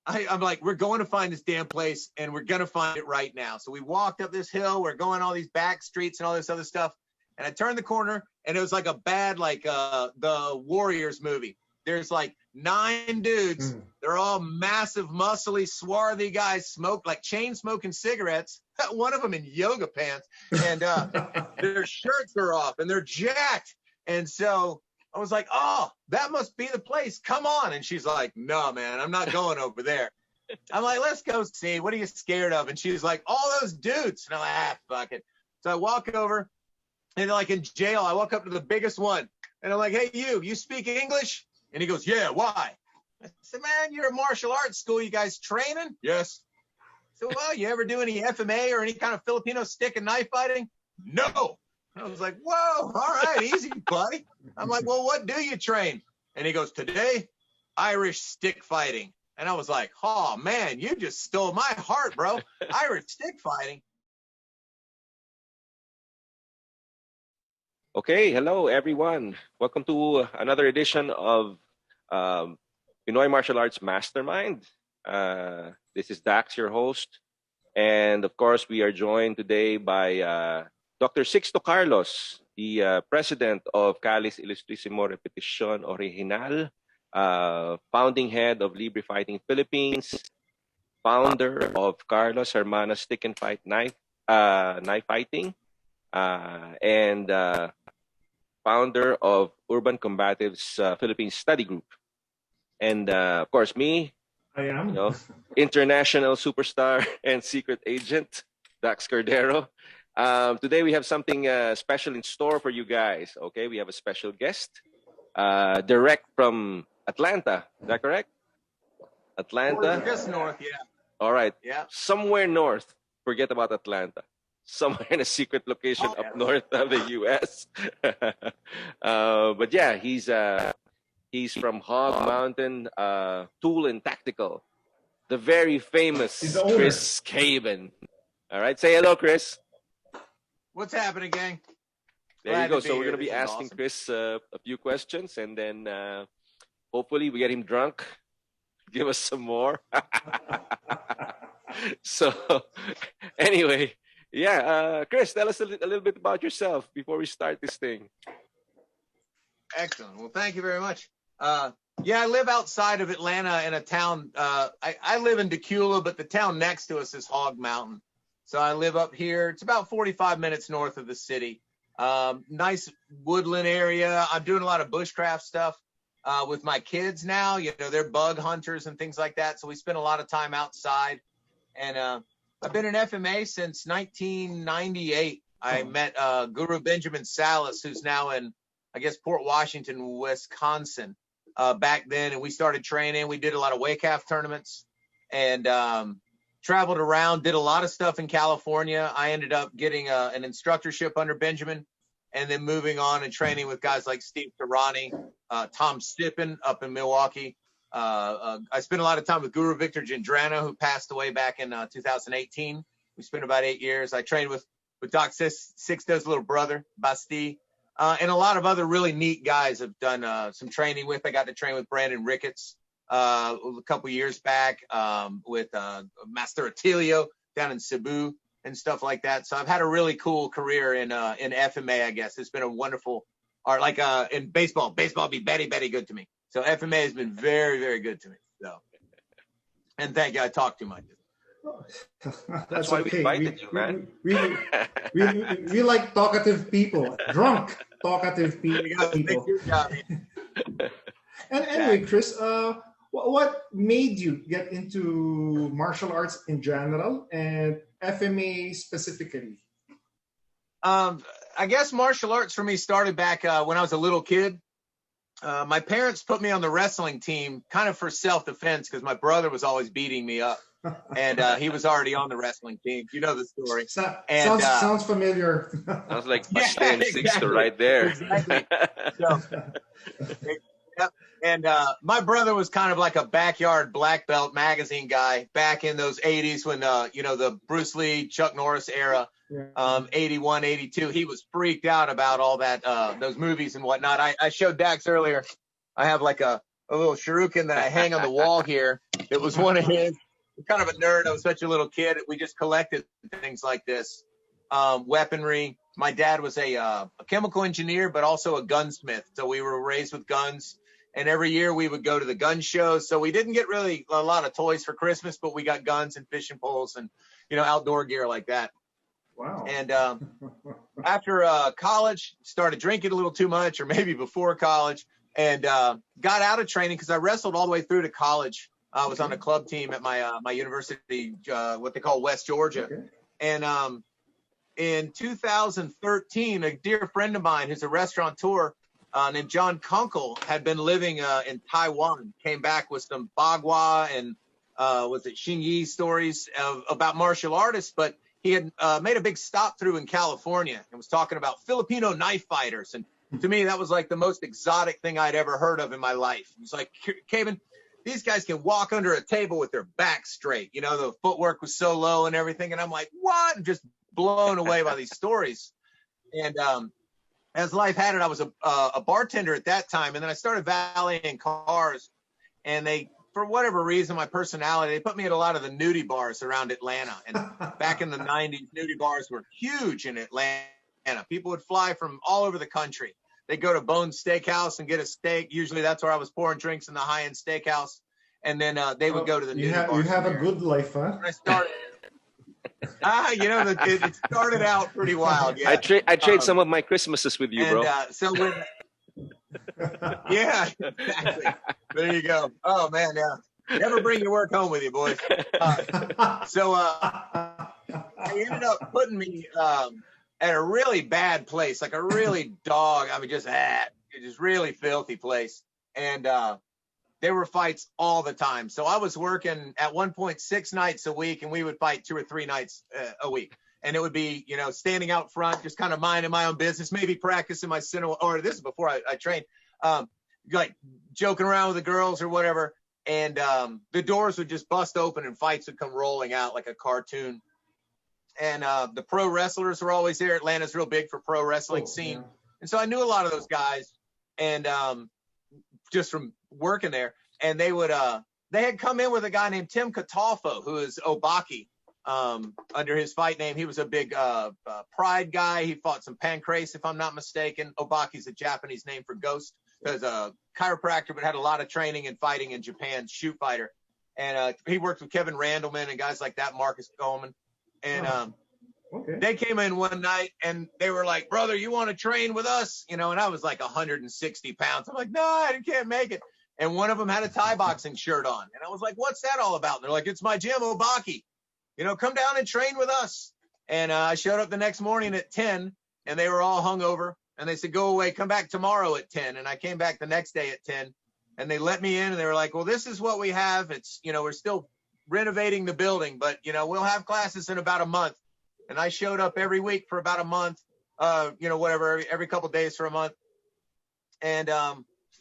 I'm like, we're going to find this damn place, and we're going to find it right now. So we walked up this hill. We're going all these back streets and all this other stuff. And I turned the corner, and it was like a bad, like the Warriors movie. There's like 9 dudes. They're all massive, muscly, swarthy guys, chain smoking cigarettes. One of them in yoga pants, and their shirts are off, and they're jacked. And so I was like, oh, that must be the place. Come on. And she's like, no, man, I'm not going over there. I'm like, let's go see. What are you scared of? And she's like, all those dudes. And I'm like, fuck it. So I walk over, and like in jail, I walk up to the biggest one, and I'm like, hey, you speak English? And he goes, yeah, why? I said, man, you're a martial arts school. You guys training? Yes. So, well, you ever do any FMA or any kind of Filipino stick and knife fighting? No. I was like, whoa, all right, easy, buddy. I'm like, well, what do you train? And he goes, today, Irish stick fighting. And I was like, oh, man, you just stole my heart, bro. Irish stick fighting. Okay, hello, everyone. Welcome to another edition of Pinoy Martial Arts Mastermind. This is Dax, your host. And, of course, we are joined today by Dr. Sixto Carlos, the president of Calis Ilustrísimo Repetición Original, founding head of Libre Fighting Philippines, founder of Carlos Hermanos Stick and Fight Knife Fighting, and founder of Urban Combatives Philippines Study Group. And, of course, me, I am. international superstar and secret agent, Dax Cordero. Today we have something special in store for you guys. Okay, we have a special guest, direct from Atlanta. Is that correct? Atlanta. Just north, yeah. All right. Yeah. Somewhere north. Forget about Atlanta. Somewhere in a secret location up north of the U.S. But yeah, he's from Hog Mountain Tool and Tactical. The very famous Chris Caban. All right, say hello, Chris. What's happening, gang? There you go. So we're going to be asking Chris a few questions, and then hopefully we get him drunk. Give us some more. So anyway, yeah, Chris, tell us a little bit about yourself before we start this thing. Excellent. Well, thank you very much. Yeah, I live outside of Atlanta in a town. I live in Decula, but the town next to us is Hog Mountain. So I live up here. It's about 45 minutes north of the city. Nice woodland area. I'm doing a lot of bushcraft stuff with my kids now. You know, they're bug hunters and things like that. So we spend a lot of time outside. And I've been in FMA since 1998. I met Guru Benjamin Salas, who's now in, I guess, Port Washington, Wisconsin, back then. And we started training. We did a lot of WACAF tournaments and traveled around, did a lot of stuff in California. I ended up getting an instructorship under Benjamin and then moving on and training with guys like Steve Tarani, Tom Stippen up in Milwaukee. I spent a lot of time with Guru Victor Gendrano, who passed away back in 2018. We spent about 8 years. I trained with Doc Sixto's little brother, Basti, and a lot of other really neat guys have done some training with. I got to train with Brandon Ricketts a couple years back with Master Attilio down in Cebu and stuff like that. So I've had a really cool career in FMA, I guess. It's been a wonderful art, like in baseball. Baseball be very, very good to me. So FMA has been very, very good to me. So, and thank you. I talk too much. That's why we invited you, man. We like talkative people, drunk talkative people. And anyway, Chris, what made you get into martial arts in general and FMA specifically? I guess martial arts for me started back when I was a little kid. My parents put me on the wrestling team kind of for self-defense because my brother was always beating me up. And he was already on the wrestling team. You know the story. Sounds familiar. Sounds like Basti Sixto right there. Exactly. So, yep. And my brother was kind of like a backyard black belt magazine guy back in those 80s when, you know, the Bruce Lee, Chuck Norris era, 81, 82. He was freaked out about all that, those movies and whatnot. I showed Dax earlier. I have like a a little shuriken that I hang on the wall here. It was one of his. I'm kind of a nerd. I was such a little kid. We just collected things like this, weaponry. My dad was a chemical engineer, but also a gunsmith. So we were raised with guns. And every year we would go to the gun shows. So we didn't get really a lot of toys for Christmas, but we got guns and fishing poles and, outdoor gear like that. Wow. And after college, started drinking a little too much, or maybe before college, and got out of training because I wrestled all the way through to college. I was on a club team at my university, what they call West Georgia. Okay. And in 2013, a dear friend of mine who's a restaurateur named John Kunkel had been living in Taiwan, came back with some Bagua and was it Xingyi stories about martial artists, but he had made a big stop through in California and was talking about Filipino knife fighters. And to me, that was like the most exotic thing I'd ever heard of in my life. It was like, Caban, these guys can walk under a table with their back straight. The footwork was so low and everything. And I'm like, what? And just blown away by these stories. And as life had it, I was a bartender at that time. And then I started valeting cars. And for whatever reason, my personality, they put me at a lot of the nudie bars around Atlanta. And back in the 90s, nudie bars were huge in Atlanta. People would fly from all over the country. They'd go to Bone's Steakhouse and get a steak. Usually that's where I was pouring drinks in the high-end steakhouse. And then they would go to the nudie bars. You have a good life, huh? When I started. It started out pretty wild. Yeah. I trade some of my Christmases with you, bro. So when, yeah, exactly. There you go. Oh man, yeah. Never bring your work home with you, boys. So he ended up putting me at a really bad place, like a really just really filthy place. And there were fights all the time. So I was working at one point 6 nights a week, and we would fight 2 or 3 nights a week. And it would be, standing out front, just kind of minding my own business, maybe practicing my or this is before I trained, like joking around with the girls or whatever. And the doors would just bust open and fights would come rolling out like a cartoon. And the pro wrestlers were always there. Atlanta's real big for pro wrestling scene. Yeah. And so I knew a lot of those guys, and just from working there. And they had come in with a guy named Tim Catalfo, who is Obaki, under his fight name. He was a big pride guy. He fought some pancrase, if I'm not mistaken. Obaki's a Japanese name for ghost. Because a chiropractor, but had a lot of training and fighting in Japan, shoot fighter. And he worked with Kevin Randleman and guys like that, Marcus Coleman. And they came in one night and they were like, brother, you want to train with us? And I was like 160 pounds. I'm like, no, I can't make it. And one of them had a Thai boxing shirt on. And I was like, what's that all about? And they're like, it's my gym, Obaki. Come down and train with us. And I showed up the next morning at 10 and they were all hungover. And they said, go away, come back tomorrow at 10. And I came back the next day at 10 and they let me in and they were like, well, this is what we have. It's, we're still renovating the building, but we'll have classes in about a month. And I showed up every week for about a month, every couple of days for a month. And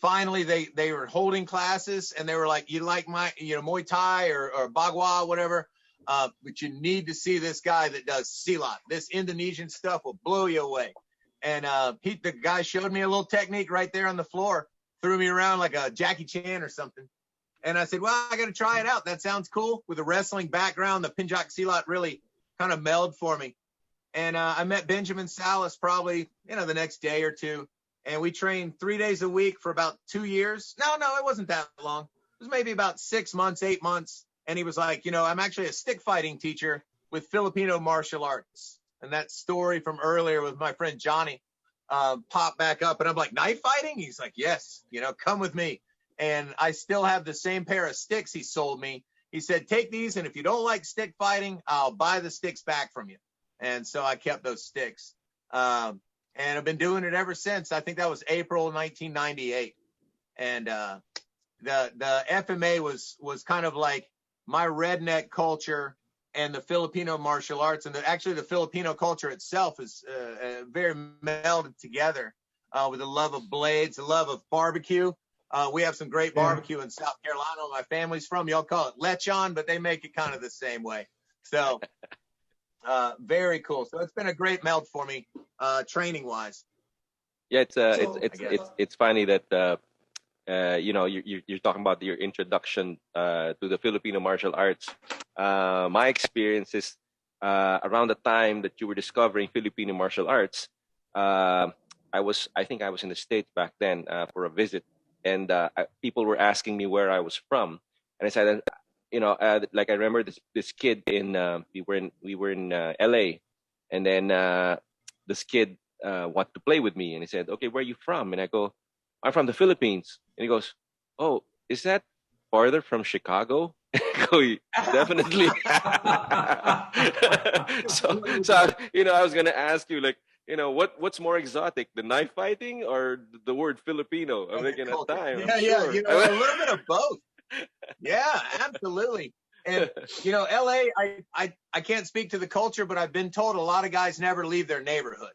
finally they were holding classes and they were like, you like my, Muay Thai or Bagua, whatever. But you need to see this guy that does silat. This Indonesian stuff will blow you away. And the guy showed me a little technique right there on the floor, threw me around like a Jackie Chan or something. And I said, well, I got to try it out. That sounds cool. With a wrestling background, the Pinjak Silat really kind of melded for me. And I met Benjamin Salas probably, the next day or two. And we trained 3 days a week for about 2 years. No, it wasn't that long. It was maybe about 6 months, 8 months. And he was like, I'm actually a stick fighting teacher with Filipino martial arts. And that story from earlier with my friend Johnny popped back up. And I'm like, knife fighting? He's like, yes, come with me. And I still have the same pair of sticks he sold me. He said, take these. And if you don't like stick fighting, I'll buy the sticks back from you. And so I kept those sticks. And I've been doing it ever since. I think that was April 1998. And the FMA was kind of like my redneck culture and the Filipino martial arts, and actually the Filipino culture itself is very melded together with the love of blades, the love of barbecue. We have some great barbecue in South Carolina where my family's from. Y'all call it lechon, but they make it kind of the same way. So very cool. So it's been a great meld for me, training wise. Yeah, it's funny that you're talking about your introduction to the Filipino martial arts. My experience is around the time that you were discovering Filipino martial arts. I think I was in the States back then for a visit, and people were asking me where I was from, and I said, like I remember this kid in we were in LA, and then this kid wanted to play with me, and he said, "Okay, where are you from?" And I go, "I'm from the Philippines." And he goes, "Oh, is that farther from Chicago?" I go, "Definitely." I was gonna ask you, like, what's more exotic, the knife fighting or the word Filipino? I'm thinking at time. Yeah, sure. a little bit of both. Yeah, absolutely. And LA, I can't speak to the culture, but I've been told a lot of guys never leave their neighborhood.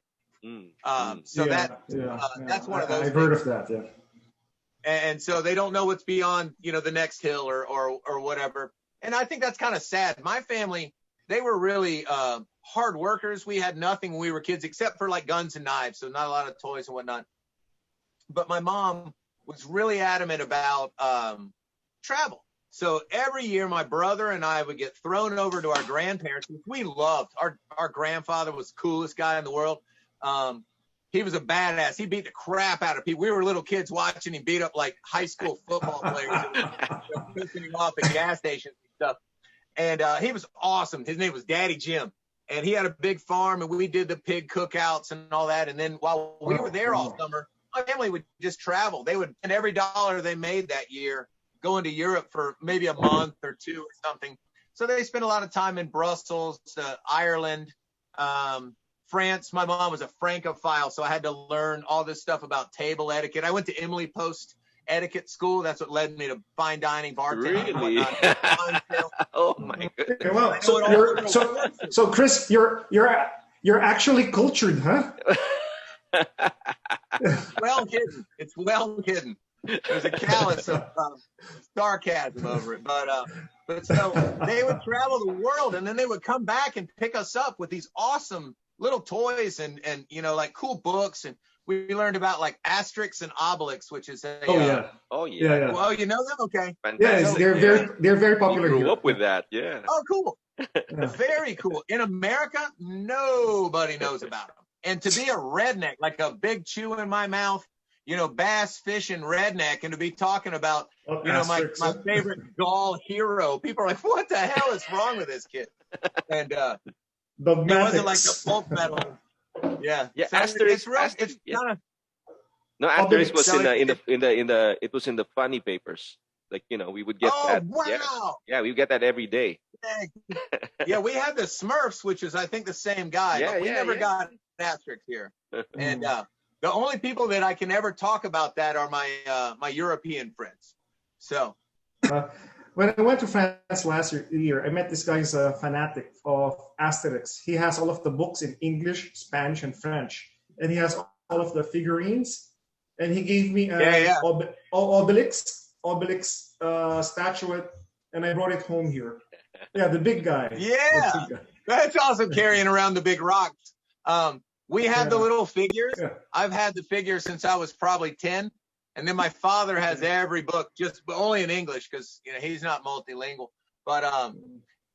So that's one of those. I've heard of that. Yeah. And so they don't know what's beyond, the next hill or whatever. And I think that's kind of sad. My family, they were really hard workers. We had nothing when we were kids except for like guns and knives, so not a lot of toys and whatnot. But my mom was really adamant about travel. So every year my brother and I would get thrown over to our grandparents, which we loved. Our grandfather was the coolest guy in the world. He was a badass. He beat the crap out of people. We were little kids watching him beat up like high school football players, pissing him off at gas stations and stuff. And he was awesome. His name was Daddy Jim. And he had a big farm, and we did the pig cookouts and all that. And then while we were there all summer, my family would just travel. They would spend every dollar they made that year going to Europe for maybe a month or two or something. So they spent a lot of time in Brussels, Ireland, France. My mom was a Francophile, so I had to learn all this stuff about table etiquette. I went to Emily Post etiquette school. That's what led me to fine dining, bartending, really? Oh my goodness! Okay, well, so Chris, you're actually cultured, huh? Well hidden. It's well hidden. There's a callus of sarcasm over it, but so they would travel the world, and then they would come back and pick us up with these awesome little toys and like cool books, and we learned about like Asterix and Obelix, which is a yeah. Well, you know them, okay? Yes, they're very popular. Grew up with that, yeah. Oh, cool. Very cool. In America, nobody knows about them. And to be a redneck, like a big chew in my mouth, bass fishing redneck, and to be talking about, my favorite Gaul hero, people are like, what the hell is wrong with this kid? And it wasn't like the folk metal. Yeah. So Asterix. It's kind of. No, Asterix was it was in the funny papers. Like, we would get that. Wow. Yeah, we get that every day. Yeah, we had the Smurfs, which is I think the same guy, but we never got Asterix here. And the only people that I can ever talk about that are my European friends. So when I went to France last year, I met this guy who's a fanatic of Asterix. He has all of the books in English, Spanish, and French, and he has all of the figurines. And he gave me Obelix statuette, and I brought it home here. Yeah, the big guy. Yeah, that's awesome, carrying around the big rocks. We have the little figures. Yeah. I've had the figures since I was probably 10. And then my father has every book, just only in English, because he's not multilingual. But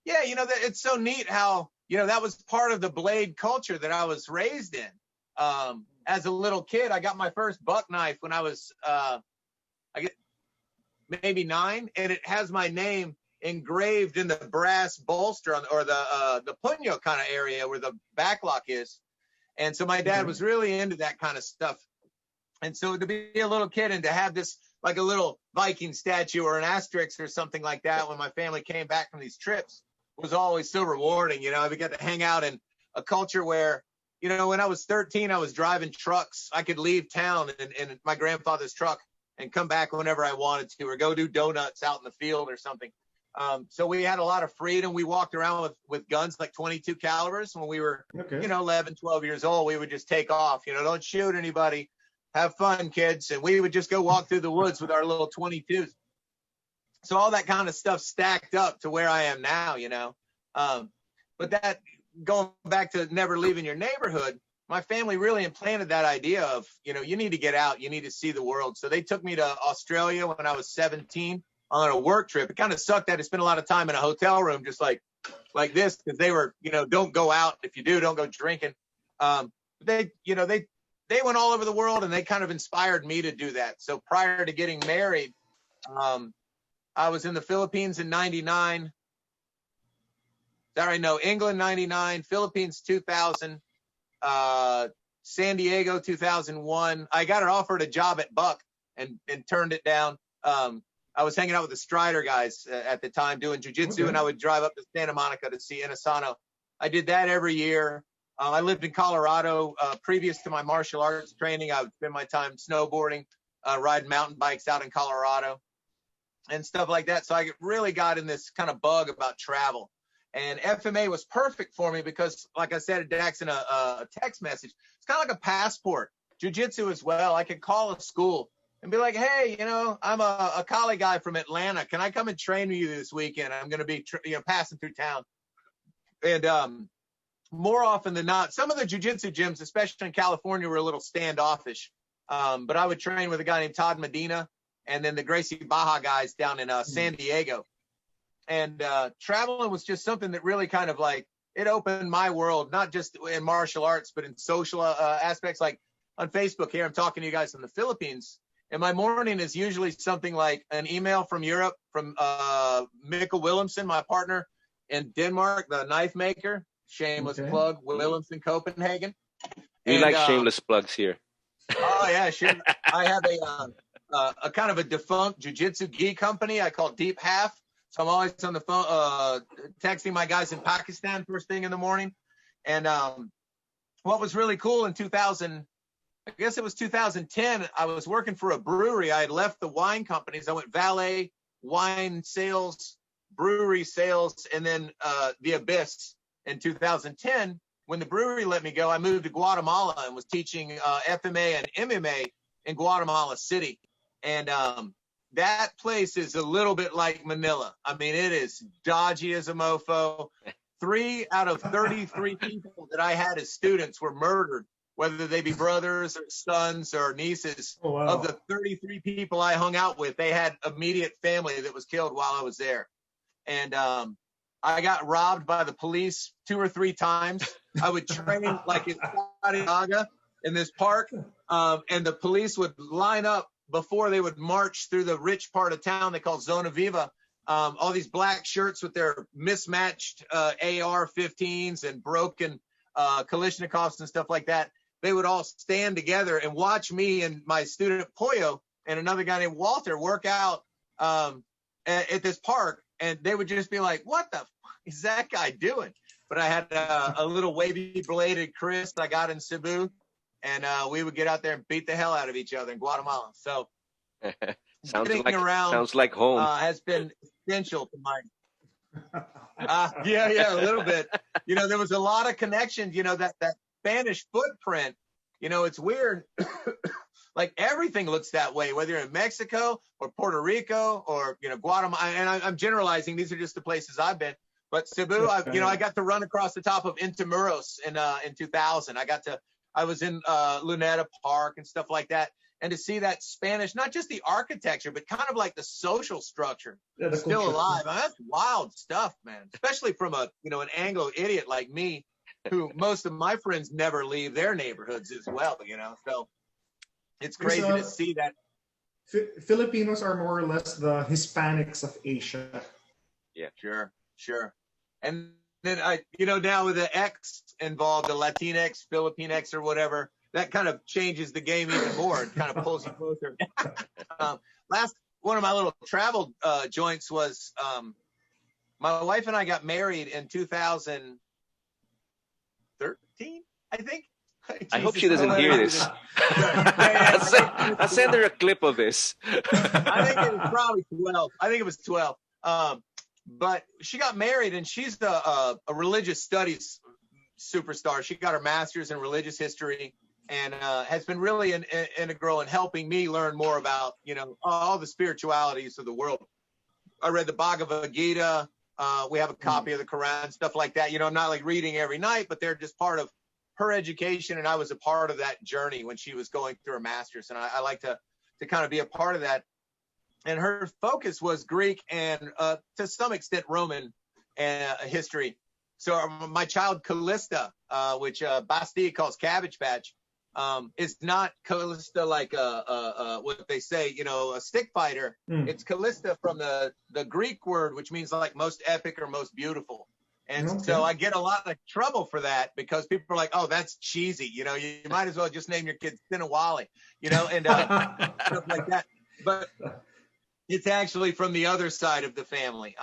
it's so neat how that was part of the blade culture that I was raised in. As a little kid, I got my first buck knife when I was maybe 9, and it has my name engraved in the brass bolster or the puño kind of area where the backlock is. And so my dad was really into that kind of stuff. And so to be a little kid and to have this like a little Viking statue or an Asterix or something like that when my family came back from these trips was always so rewarding. We got to hang out in a culture where, when I was 13, I was driving trucks. I could leave town in my grandfather's truck and come back whenever I wanted to, or go do donuts out in the field or something. So we had a lot of freedom. We walked around with guns like 22 calibers when we were, 11, 12 years old. We would just take off, don't shoot anybody. Have fun, kids. And we would just go walk through the woods with our little 22s. So all that kind of stuff stacked up to where I am now, But that, going back to never leaving your neighborhood, my family really implanted that idea of, you need to get out, you need to see the world. So they took me to Australia when I was 17 on a work trip. It kind of sucked. I had to spend a lot of time in a hotel room, just like this, because they were, don't go out. If you do, don't go drinking. They went all over the world, and they kind of inspired me to do that. So prior to getting married, I was in the Philippines in 99. Is that right? No, England 99, Philippines 2000, San Diego 2001. I got offered a job at Buck and turned it down. I was hanging out with the Strider guys at the time doing jiu-jitsu, Okay. and I would drive up to Santa Monica to see Inosanto. I did that every year. I lived in Colorado. Previous to my martial arts training, I would spend my time snowboarding, riding mountain bikes out in Colorado and stuff like that. So I really got in this kind of bug about travel. And FMA was perfect for me because, like I said, Dax, in a text message, it's kind of like a passport. Jiu-jitsu as well. I could call a school and be like, hey, I'm a Kali guy from Atlanta. Can I come and train with you this weekend? I'm going to be passing through town. And more often than not, some of the jiu-jitsu gyms, especially in California, were a little standoffish. But I would train with a guy named Todd Medina and then the Gracie Baja guys down in San Diego. And traveling was just something that really kind of it opened my world, not just in martial arts, but in social aspects. Like on Facebook here, I'm talking to you guys in the Philippines, and my morning is usually something like an email from Europe from Mikkel Willemsen, my partner in Denmark, the knife maker. Shameless plug, Willemsen, Copenhagen. We like shameless plugs here. Oh yeah, sure. I have a kind of a defunct jiu-jitsu gi company I call Deep Half. So I'm always on the phone, texting my guys in Pakistan first thing in the morning. And what was really cool in 2000, I guess it was 2010, I was working for a brewery. I had left the wine companies. I went valet, wine sales, brewery sales, and then the Abyss in 2010. When the brewery let me go, I moved to Guatemala and was teaching FMA and MMA in Guatemala City. And that place is a little bit like Manila. I mean, it is dodgy as a mofo. 3 out of 33 people that I had as students were murdered, whether they be brothers or sons or nieces. Oh, wow. Of the 33 people I hung out with, they had immediate family that was killed while I was there. And I got robbed by the police 2 or 3 times. I would train like in Sariaga in this park, and the police would line up before they would march through the rich part of town they call Zona Viva. All these black shirts with their mismatched AR-15s and broken Kalashnikovs and stuff like that. They would all stand together and watch me and my student Pollo and another guy named Walter work out at this park. And they would just be like, what the fuck is that guy doing? But I had a little wavy-bladed Chris I got in Cebu, and we would get out there and beat the hell out of each other in Guatemala. So sounds like home. Has been essential to my yeah, a little bit. There was a lot of connections, that Spanish footprint, it's weird. Like everything looks that way, whether you're in Mexico or Puerto Rico or, Guatemala. And I'm generalizing. These are just the places I've been. But Cebu, I got to run across the top of Intramuros in 2000. I was in Luneta Park and stuff like that. And to see that Spanish, not just the architecture, but kind of like the social structure still alive. I mean, that's wild stuff, man. Especially from an Anglo idiot like me, who most of my friends never leave their neighborhoods as well, So it's crazy to see that. Filipinos are more or less the Hispanics of Asia. Yeah, sure. And then now with the X involved, the Latinx, Filipinx or whatever, that kind of changes the game even more. It kind of pulls you closer. One of my little travel joints was my wife and I got married in 2013, I think. I hope she doesn't hear this. I'll send her a clip of this. I think it was probably 12. I think it was 12. But she got married, and she's a religious studies superstar. She got her master's in religious history and has been really integral in helping me learn more about, all the spiritualities of the world. I read the Bhagavad Gita. We have a copy of the Quran, stuff like that. I'm not like reading every night, but they're just part of her education, and I was a part of that journey when she was going through her master's, and I like to kind of be a part of that. And her focus was Greek and to some extent Roman history. So my child Callista, which Bastille calls Cabbage Patch, is not Callista like what they say, you know, a stick fighter. It's Callista from the Greek word, which means like most epic or most beautiful. And so I get a lot of trouble for that because people are like, oh, that's cheesy. You know, you might as well just name your kid Sinawali, you know, and stuff like that. But it's actually from the other side of the family.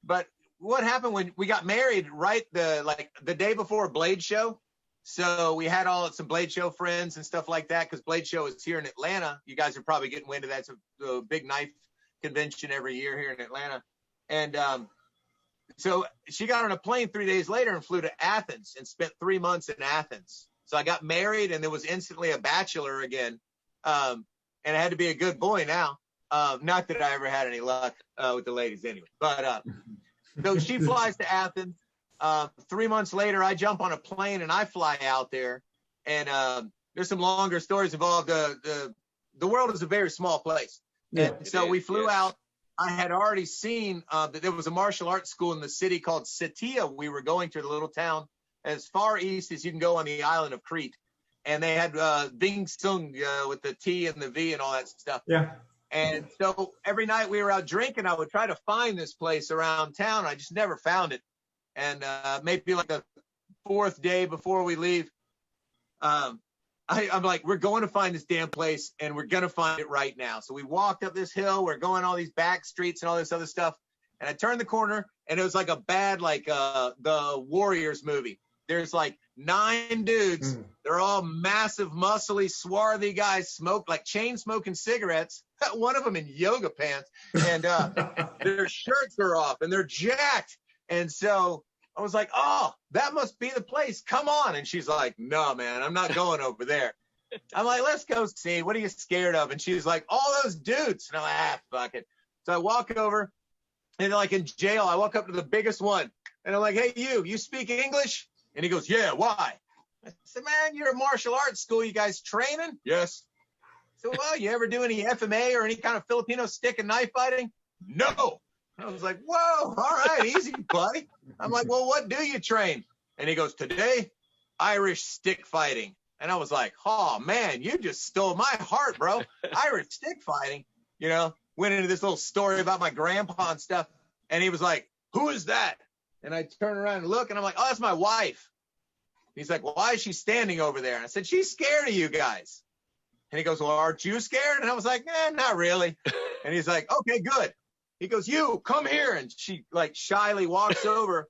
But what happened when we got married, right? The day before a Blade show. So we had some Blade show friends and stuff like that, because Blade show is here in Atlanta. You guys are probably getting wind of that. It's a big knife convention every year here in Atlanta. And so she got on a plane 3 days later and flew to Athens and spent 3 months in Athens. So I got married and there was instantly a bachelor again. And I had to be a good boy now. Not that I ever had any luck with the ladies anyway. But so she flies to Athens. 3 months later, I jump on a plane and I fly out there. And there's some longer stories involved. The world is a very small place. Yeah, and so we flew out. I had already seen that there was a martial arts school in the city called Setia. We were going to the little town as far east as you can go on the island of Crete. And they had Ving Sung with the T and the V and all that stuff. Yeah. And so every night we were out drinking, I would try to find this place around town. I just never found it. And maybe like the fourth day before we leave, I'm like, we're going to find this damn place and we're going to find it right now. So we walked up this hill. We're going all these back streets and all this other stuff. And I turned the corner and it was like a bad, like the Warriors movie. There's like 9 dudes. They're all massive, muscly, swarthy guys, chain smoking cigarettes. One of them in yoga pants, and their shirts are off and they're jacked. And so I was like, oh, that must be the place. Come on. And she's like, no, man, I'm not going over there. I'm like, let's go see. What are you scared of? And she's like, all those dudes. And I'm like, fuck it. So I walk over and like in jail, I walk up to the biggest one and I'm like, hey, you speak English? And he goes, yeah, why? I said, man, you're a martial arts school. You guys training? Yes. So, well, you ever do any FMA or any kind of Filipino stick and knife fighting? No. I was like, whoa, all right, easy, buddy. I'm like, well, what do you train? And he goes, today, Irish stick fighting. And I was like, oh, man, you just stole my heart, bro. Irish stick fighting. You know, went into this little story about my grandpa and stuff. And he was like, who is that? And I turn around and look, and I'm like, oh, that's my wife. He's like, well, why is she standing over there? And I said, she's scared of you guys. And he goes, well, aren't you scared? And I was like, not really. And he's like, okay, good. He goes, you come here. And she like shyly walks over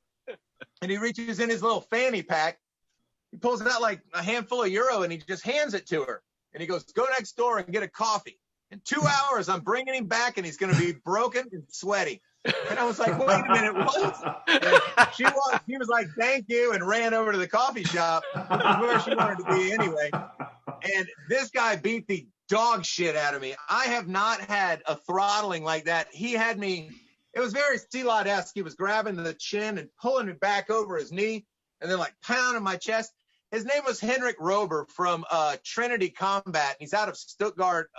and he reaches in his little fanny pack. He pulls out like a handful of euro and he just hands it to her. And he goes, go next door and get a coffee. In 2 hours, I'm bringing him back and he's going to be broken and sweaty. And I was like, wait a minute, what? And she was like, thank you, and ran over to the coffee shop, which is where she wanted to be anyway. And this guy beat the dog shit out of me. I have not had a throttling like that. He had me, it was very Silat-esque. He was grabbing the chin and pulling it back over his knee and then like pounding my chest. His name was Henrik Rober from Trinity Combat. He's out of Stuttgart,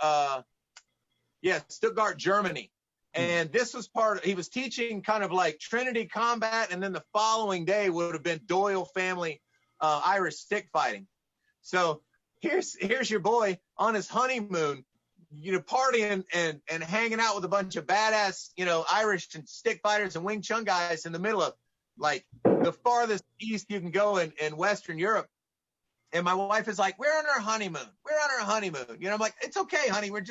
Stuttgart, Germany. And this was he was teaching kind of like Trinity Combat. And then the following day would have been Doyle family Irish stick fighting. So here's your boy on his honeymoon, partying and hanging out with a bunch of badass, Irish and stick fighters and Wing Chun guys in the middle of like the farthest east you can go in Western Europe. And my wife is like, we're on our honeymoon. We're on our honeymoon. I'm like, it's okay, honey. We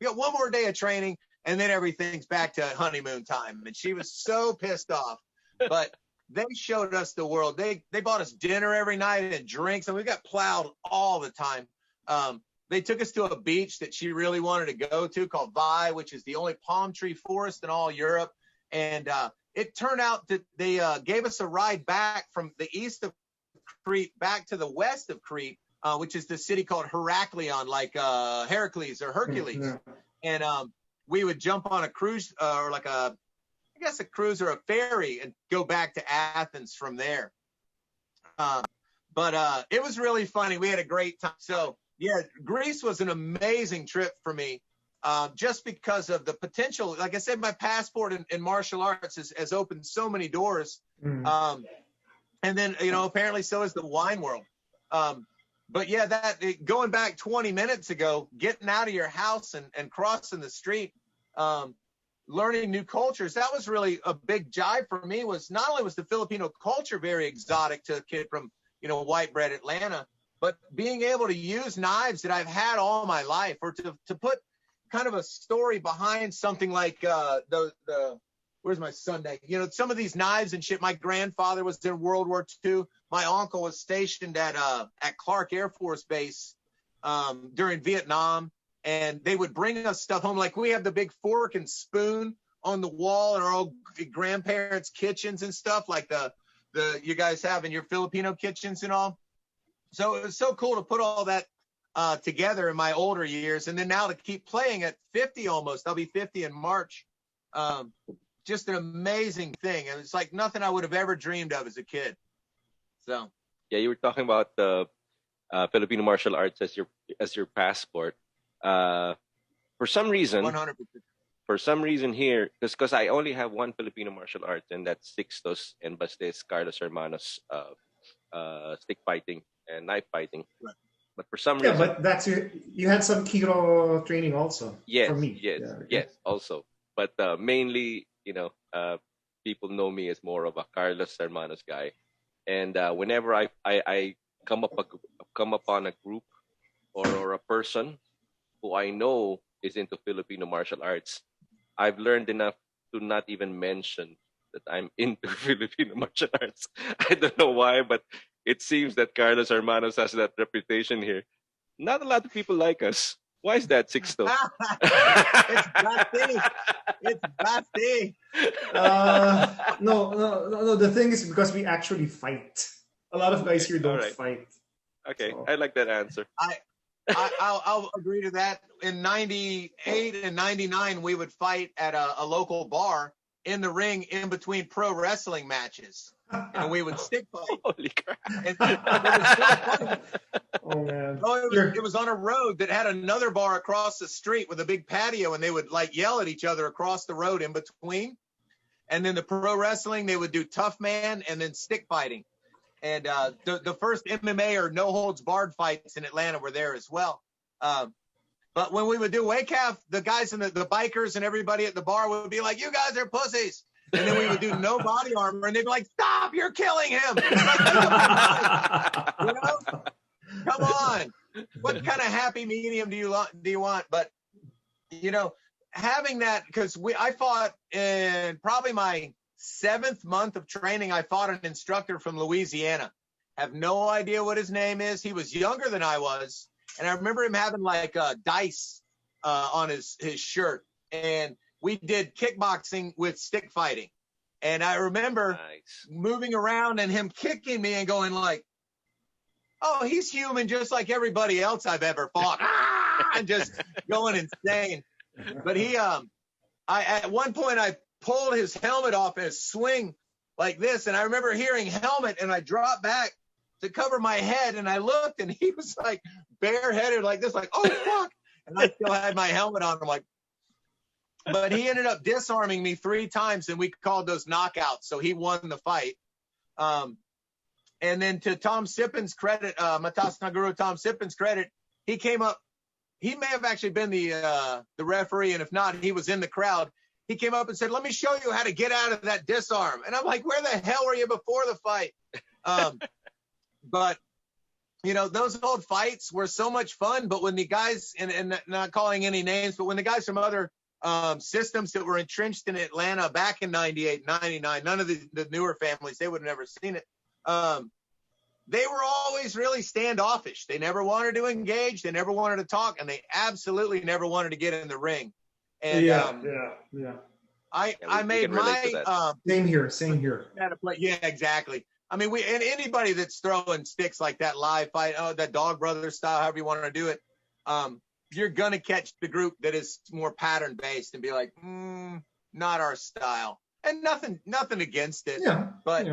got one more day of training and then everything's back to honeymoon time. And she was so pissed off, but they showed us the world. They bought us dinner every night and drinks, and we got plowed all the time. They took us to a beach that she really wanted to go to called Vai, which is the only palm tree forest in all Europe. And it turned out that they gave us a ride back from the east of Crete back to the west of Crete, which is the city called Heraklion, like Heracles or Hercules. Yeah. And we would jump on a cruise or like a cruise or a ferry and go back to Athens from there. But it was really funny. We had a great time. So yeah, Greece was an amazing trip for me. Just because of the potential. Like I said, my passport in martial arts has opened so many doors. And then, apparently so is the wine world. But yeah, going back 20 minutes ago, getting out of your house and crossing the street, learning new cultures, that was really a big jive for me. Was not only was the Filipino culture very exotic to a kid from, white bread Atlanta, but being able to use knives that I've had all my life, or to put kind of a story behind something like the where's my Sunday? Some of these knives and shit. My grandfather was in World War II. My uncle was stationed at Clark Air Force Base during Vietnam, and they would bring us stuff home. Like we have the big fork and spoon on the wall in our old grandparents' kitchens and stuff, like the you guys have in your Filipino kitchens and all. So it was so cool to put all that together in my older years, and then now to keep playing at 50 almost. I'll be 50 in March. Just an amazing thing, and it's like nothing I would have ever dreamed of as a kid. So yeah, you were talking about the Filipino martial arts as your passport. For some reason, 100%. For some reason here, because I only have one Filipino martial art, and that's Sixtos and Bastes Carlos Hermanos stick fighting and knife fighting. Right. But for some reason, but that's you had some Kiro training also. Yes, for me. yes, also. But mainly, people know me as more of a Carlos Hermanos guy, and whenever I come upon a group or a person who I know is into Filipino martial arts, I've learned enough to not even mention that I'm into Filipino martial arts. I don't know why, but it seems that Carlos Hermanos has that reputation here. Not a lot of people like us. Why is that, Sixto? It's Basti. It's Basti. No. The thing is because we actually fight. A lot of guys here don't fight. Okay, so. I like that answer. I'll agree to that. In 98 and 99, we would fight at a local bar in the ring in between pro wrestling matches. And we would stick fight. Holy crap. And it was so funny. Oh, man. It was on a road that had another bar across the street with a big patio, and they would like yell at each other across the road in between. And then the pro wrestling, they would do tough man and then stick fighting. And the first MMA or no holds barred fights in Atlanta were there as well. But when we would do WACAF, the guys and the bikers and everybody at the bar would be like, "You guys are pussies." And then we would do no body armor, and they'd be like, "Stop! You're killing him!" Come on. What kind of happy medium do you want? But having that, because I fought in probably my 7th month of training. I fought an instructor from Louisiana. Have no idea what his name is. He was younger than I was, and I remember him having like dice on his shirt, and we did kickboxing with stick fighting. And I remember moving around and him kicking me and going like, "Oh, he's human just like everybody else I've ever fought." And just going insane. But at one point I pulled his helmet off and swing like this, and I remember hearing helmet, and I dropped back to cover my head, and I looked, and he was like bareheaded like this, like, "Oh fuck," and I still had my helmet on. I'm like, but he ended up disarming me 3 times, and we called those knockouts, so he won the fight. And then to Tom Sippen's credit, Matas Naguru Tom Sippen's credit, he came up. He may have actually been the referee, and if not, he was in the crowd. He came up and said, "Let me show you how to get out of that disarm." And I'm like, "Where the hell were you before the fight?" But those old fights were so much fun. But when the guys, and not calling any names, but when the guys from other systems that were entrenched in Atlanta back in 98, 99, none of the newer families, they would have never seen it. They were always really standoffish. They never wanted to engage. They never wanted to talk, and they absolutely never wanted to get in the ring. And I made my same here. Yeah, exactly. I mean, and anybody that's throwing sticks like that live fight, that Dog Brothers style, however you want to do it, you're gonna catch the group that is more pattern based and be like, not our style. And nothing against it. Yeah. But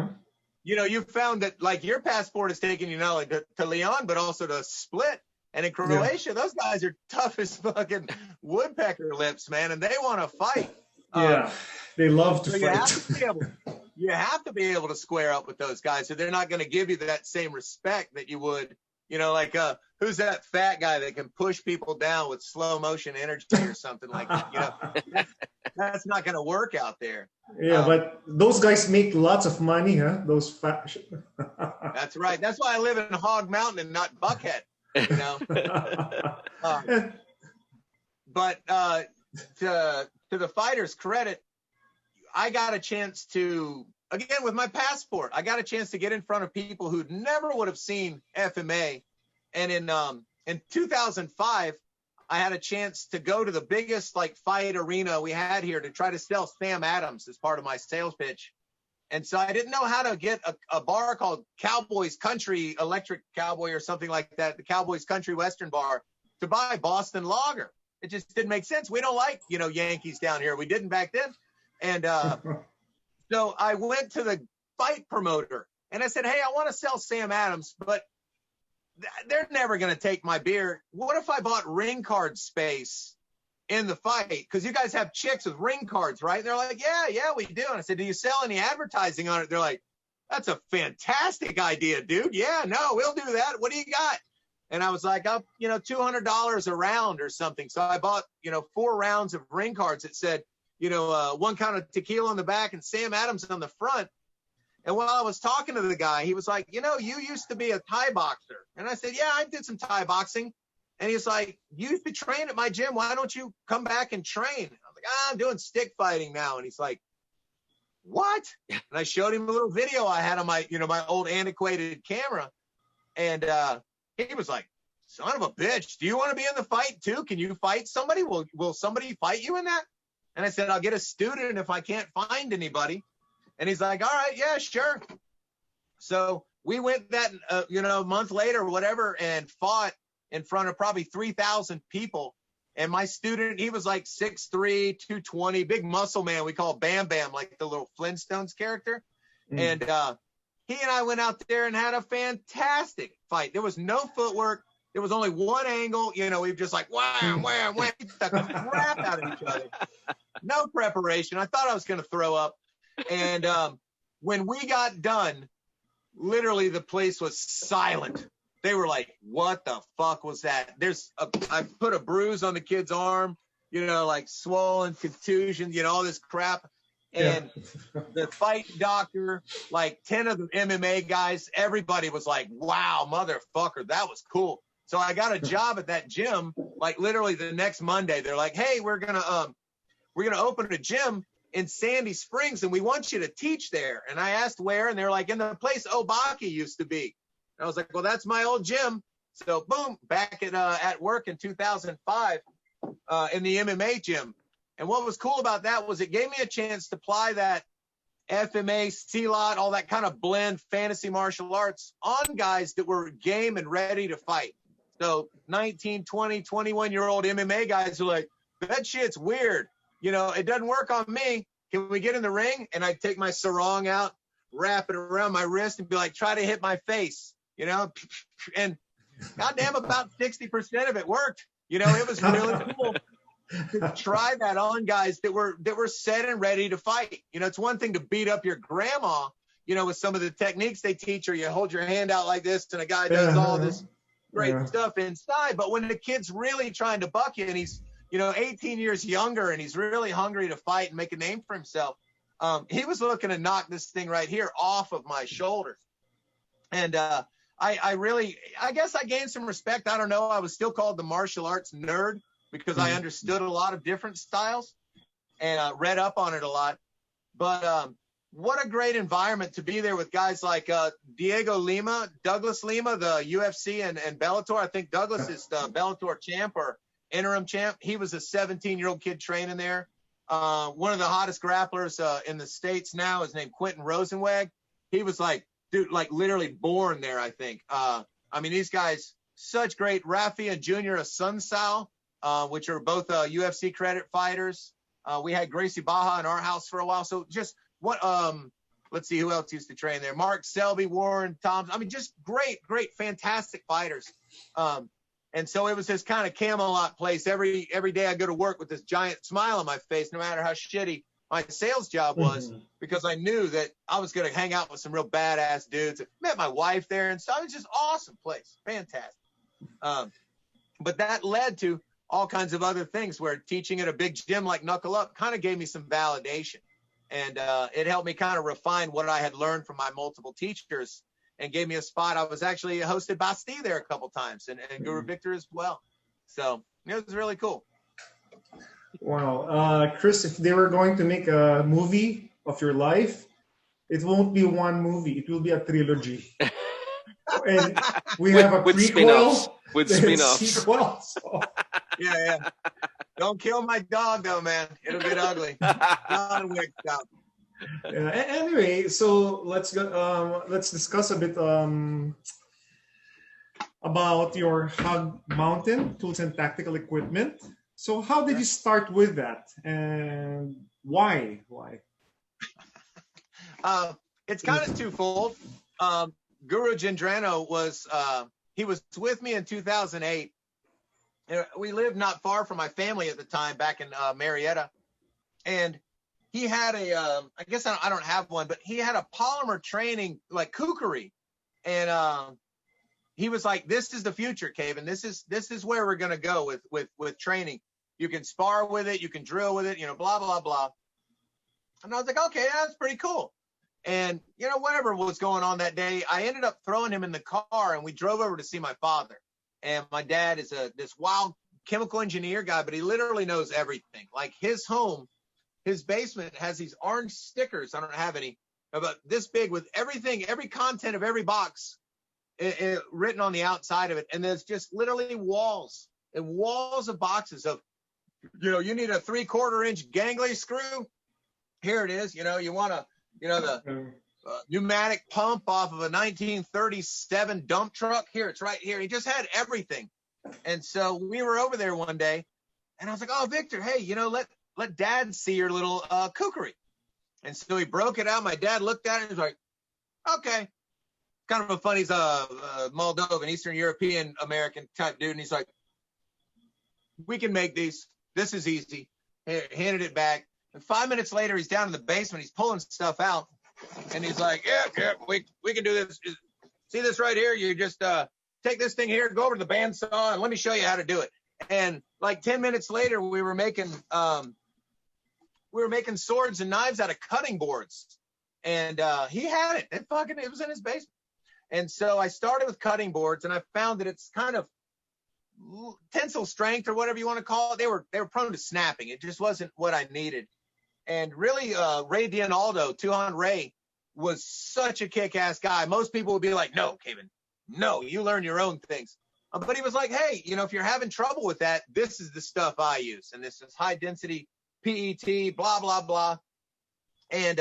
you found that like your passport is taking you not only to Leon, but also to Split. And in Croatia, those guys are tough as fucking woodpecker lips, man, and they want to fight. Yeah, they love to so fight. You have to be able to square up with those guys, so they're not going to give you that same respect that you would, like who's that fat guy that can push people down with slow motion energy or something like that? That's not going to work out there. Yeah, but those guys make lots of money, huh? Those fat. That's right. That's why I live in Hog Mountain and not Buckhead. But to the fighters' credit, I got a chance to, again, with my passport, I got a chance to get in front of people who never would have seen FMA. And in 2005, I had a chance to go to the biggest like fight arena we had here to try to sell Sam Adams as part of my sales pitch. And so I didn't know how to get a bar called Cowboys Country Electric Cowboy or something like that, the Cowboys Country Western Bar, to buy Boston Lager. It just didn't make sense. We don't like, Yankees down here. We didn't back then. And so I went to the fight promoter and I said, hey, I want to sell Sam Adams, but they're never going to take my beer. What if I bought ring card space in the fight? Because you guys have chicks with ring cards, right? And they're like, yeah, we do. And I said, do you sell any advertising on it? They're like, that's a fantastic idea, dude. Yeah, no, we'll do that. What do you got? And I was like, up, $200 a round or something. So I bought, 4 rounds of ring cards that said, 1 count of tequila on the back and Sam Adams on the front. And while I was talking to the guy, he was like, you used to be a Thai boxer. And I said, yeah, I did some Thai boxing. And he's like, you used to train at my gym. Why don't you come back and train? I was like, I'm doing stick fighting now. And he's like, what? And I showed him a little video I had on my, my old antiquated camera. And he was like, son of a bitch, do you want to be in the fight too? Can you fight somebody? Will somebody fight you in that? And I said, I'll get a student if I can't find anybody. And he's like, all right, yeah, sure. So we went that, a month later or whatever and fought in front of probably 3,000 people. And my student, he was like 6'3", 220, big muscle man. We call Bam Bam, like the little Flintstones character. And he and I went out there and had a fantastic fight. There was no footwork. There was only one angle. We just like, wham, wham, wham, stuck the crap out of each other. No preparation. I thought I was going to throw up. And when we got done, literally the place was silent. They were like, what the fuck was that? I put a bruise on the kid's arm, like swollen, contusion, all this crap. And the fight doctor, like 10 of the MMA guys, everybody was like, wow, motherfucker, that was cool. So I got a job at that gym, like literally the next Monday. They're like, hey, we're gonna open a gym in Sandy Springs, and we want you to teach there. And I asked where, and they're like, in the place Obaki used to be. And I was like, well, that's my old gym. So boom, back at work in 2005 in the MMA gym. And what was cool about that was it gave me a chance to apply that FMA, C-Lot, all that kind of blend fantasy martial arts on guys that were game and ready to fight. So 19, 20, 21-year-old MMA guys are like, that shit's weird. It doesn't work on me. Can we get in the ring? And I take my sarong out, wrap it around my wrist and be like, try to hit my face, and goddamn, about 60% of it worked. It was really cool to try that on guys that were set and ready to fight. It's one thing to beat up your grandma, with some of the techniques they teach, or you hold your hand out like this and a guy does all this great stuff inside. But when the kid's really trying to buck you and he's 18 years younger and he's really hungry to fight and make a name for himself, he was looking to knock this thing right here off of my shoulders. And I guess I gained some respect. I don't know. I was still called the martial arts nerd because I understood a lot of different styles and read up on it a lot. But what a great environment to be there with guys like Douglas Lima, the UFC and Bellator. I think Douglas is the Bellator champ or interim champ. He was a 17-year-old kid training there. One of the hottest grapplers in the States now is named Quentin Rosenweg. He was like, dude, like literally born there, I think. These guys, such great. Rafi and Junior Asunsao, which are both UFC credit fighters. We had Gracie Baja in our house for a while. So just what let's see who else used to train there. Mark Selby, Warren Thompson. I mean, just great, fantastic fighters. And so it was this kind of Camelot place. Every day I go to work with this giant smile on my face, no matter how shitty my sales job was, because I knew that I was going to hang out with some real badass dudes. I met my wife there and stuff. It was just awesome place. Fantastic. But that led to all kinds of other things where teaching at a big gym like Knuckle Up kind of gave me some validation. And it helped me kind of refine what I had learned from my multiple teachers and gave me a spot. I was actually hosted Basti there a couple times and Guru Victor as well. So it was really cool. Wow. Chris, if they were going to make a movie of your life, it won't be one movie. It will be a trilogy. And we have a prequel. With spin-offs. Sequel, so. Yeah. Don't kill my dog, though, man. It'll get ugly. John Wick stuff. Yeah, anyway, so let's go. Let's discuss a bit about your Hog Mountain tools and tactical equipment. So, how did you start with that, and why? It's kind of twofold. Guru Gendrano was he was with me in 2008. We lived not far from my family at the time, back in Marietta, and he had a I guess I don't have one, but he had a polymer training like kukri, and he was like, "This is the future, Caban. This is where we're gonna go with training. You can spar with it, you can drill with it, blah blah blah." And I was like, "Okay, that's pretty cool." And whatever was going on that day, I ended up throwing him in the car, and we drove over to see my father. And my dad is this wild chemical engineer guy, but he literally knows everything. Like his home, his basement has these orange stickers. I don't have any, about this big, with everything, every content of every box written on the outside of it. And there's just literally walls and walls of boxes of, you need a 3/4 inch gangly screw. Here it is. You want to, the pneumatic pump off of a 1937 dump truck. Here, it's right here. He just had everything. And so we were over there one day, and I was like, "Oh, Victor, hey, let Dad see your little kukri." And so he broke it out. My dad looked at it and was like, "Okay." Kind of a funny, he's a Moldovan, Eastern European American type dude. And he's like, "We can make these. This is easy." Handed it back. And 5 minutes later, he's down in the basement. He's pulling stuff out. And he's like, yeah, we can do this. See this right here? You just take this thing here, go over to the bandsaw, and let me show you how to do it. And like 10 minutes later, we were making swords and knives out of cutting boards. And he had it. It was in his basement. And so I started with cutting boards, and I found that it's kind of tensile strength, or whatever you want to call it. They were prone to snapping. It just wasn't what I needed. And really, Ray Dianaldo, Tuhan Ray, was such a kick-ass guy. Most people would be like, "No, Caban, no, you learn your own things." But he was like, "Hey, if you're having trouble with that, this is the stuff I use. And this is high-density PET, blah, blah, blah." And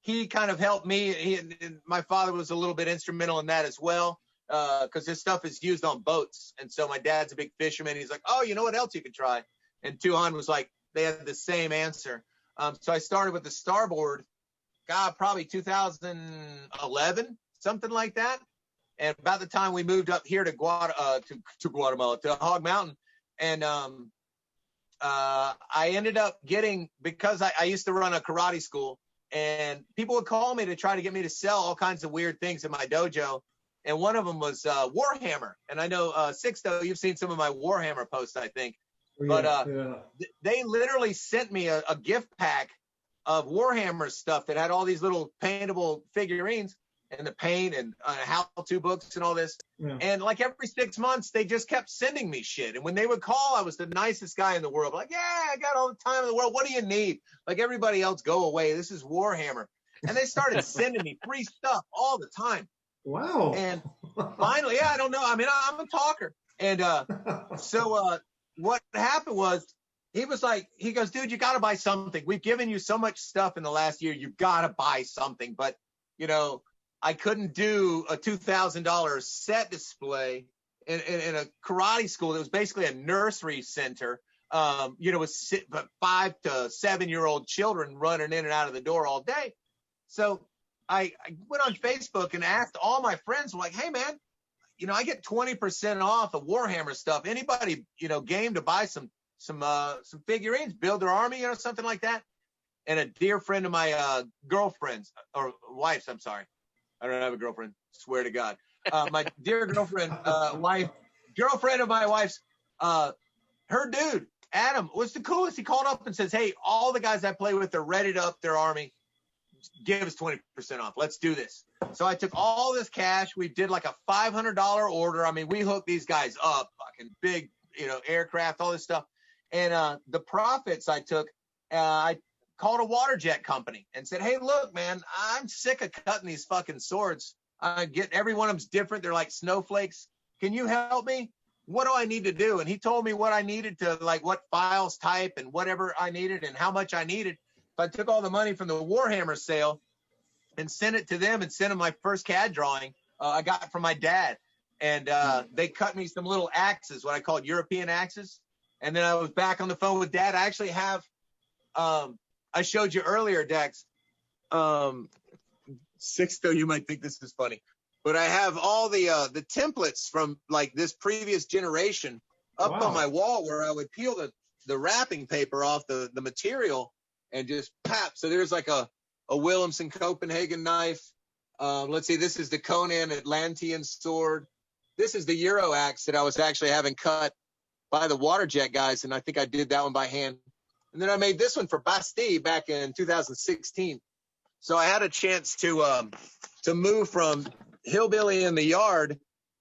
he kind of helped me. My father was a little bit instrumental in that as well, because this stuff is used on boats. And so my dad's a big fisherman. He's like, "Oh, you know what else you could try?" And Tuhan was like, they had the same answer. So I started with the starboard, probably 2011, something like that. And about the time we moved up here to Guatemala, to Hog Mountain. And I ended up getting, because I used to run a karate school, and people would call me to try to get me to sell all kinds of weird things in my dojo. And one of them was Warhammer. And I know, Sixto, you've seen some of my Warhammer posts, I think. But they literally sent me a gift pack of Warhammer stuff that had all these little paintable figurines and the paint and how-to books and all this. Yeah. And like every 6 months, they just kept sending me shit. And when they would call, I was the nicest guy in the world. Like, "Yeah, I got all the time in the world. What do you need? Like everybody else, go away. This is Warhammer." And they started sending me free stuff all the time. Wow. And finally, I don't know. I mean, I'm a talker. And so what happened was, he goes, "Dude, you got to buy something. We've given you so much stuff in the last year. You got to buy something." But, I couldn't do a $2,000 set display in a karate school. It was basically a nursery center, with 5 to 7 year old children running in and out of the door all day. So I went on Facebook and asked all my friends, like, hey man, I get 20% off of Warhammer stuff. Anybody, game to buy some figurines, build their army, something like that. And a dear friend of my girlfriend's or wife's, I'm sorry, I don't have a girlfriend, swear to God. My dear girlfriend, girlfriend of my wife's, her dude, Adam, was the coolest. He called up and says, hey, all the guys I play with are ready to up their army. Give us 20% off. Let's do this. So I took all this cash. We did like a $500 order. I mean, we hooked these guys up, fucking big, aircraft, all this stuff. And the profits I took, I called a water jet company and said, hey, look, man, I'm sick of cutting these fucking swords. I get every one of them's different. They're like snowflakes. Can you help me? What do I need to do? And he told me what I needed to, like what files type and whatever I needed and how much I needed. So I took all the money from the Warhammer sale and sent it to them and sent them my first CAD drawing I got from my dad. And they cut me some little axes, what I called European axes. And then I was back on the phone with Dad. I actually have, I showed you earlier, Dex. Sixto, you might think this is funny, but I have all the templates from like this previous generation up on my wall where I would peel the wrapping paper off the material and just pap. So there's like a Williamson Copenhagen knife. Let's see, this is the Conan Atlantean sword. This is the Euro axe that I was actually having cut by the water jet guys, and I think I did that one by hand. And then I made this one for Bastille back in 2016. So I had a chance to move from hillbilly in the yard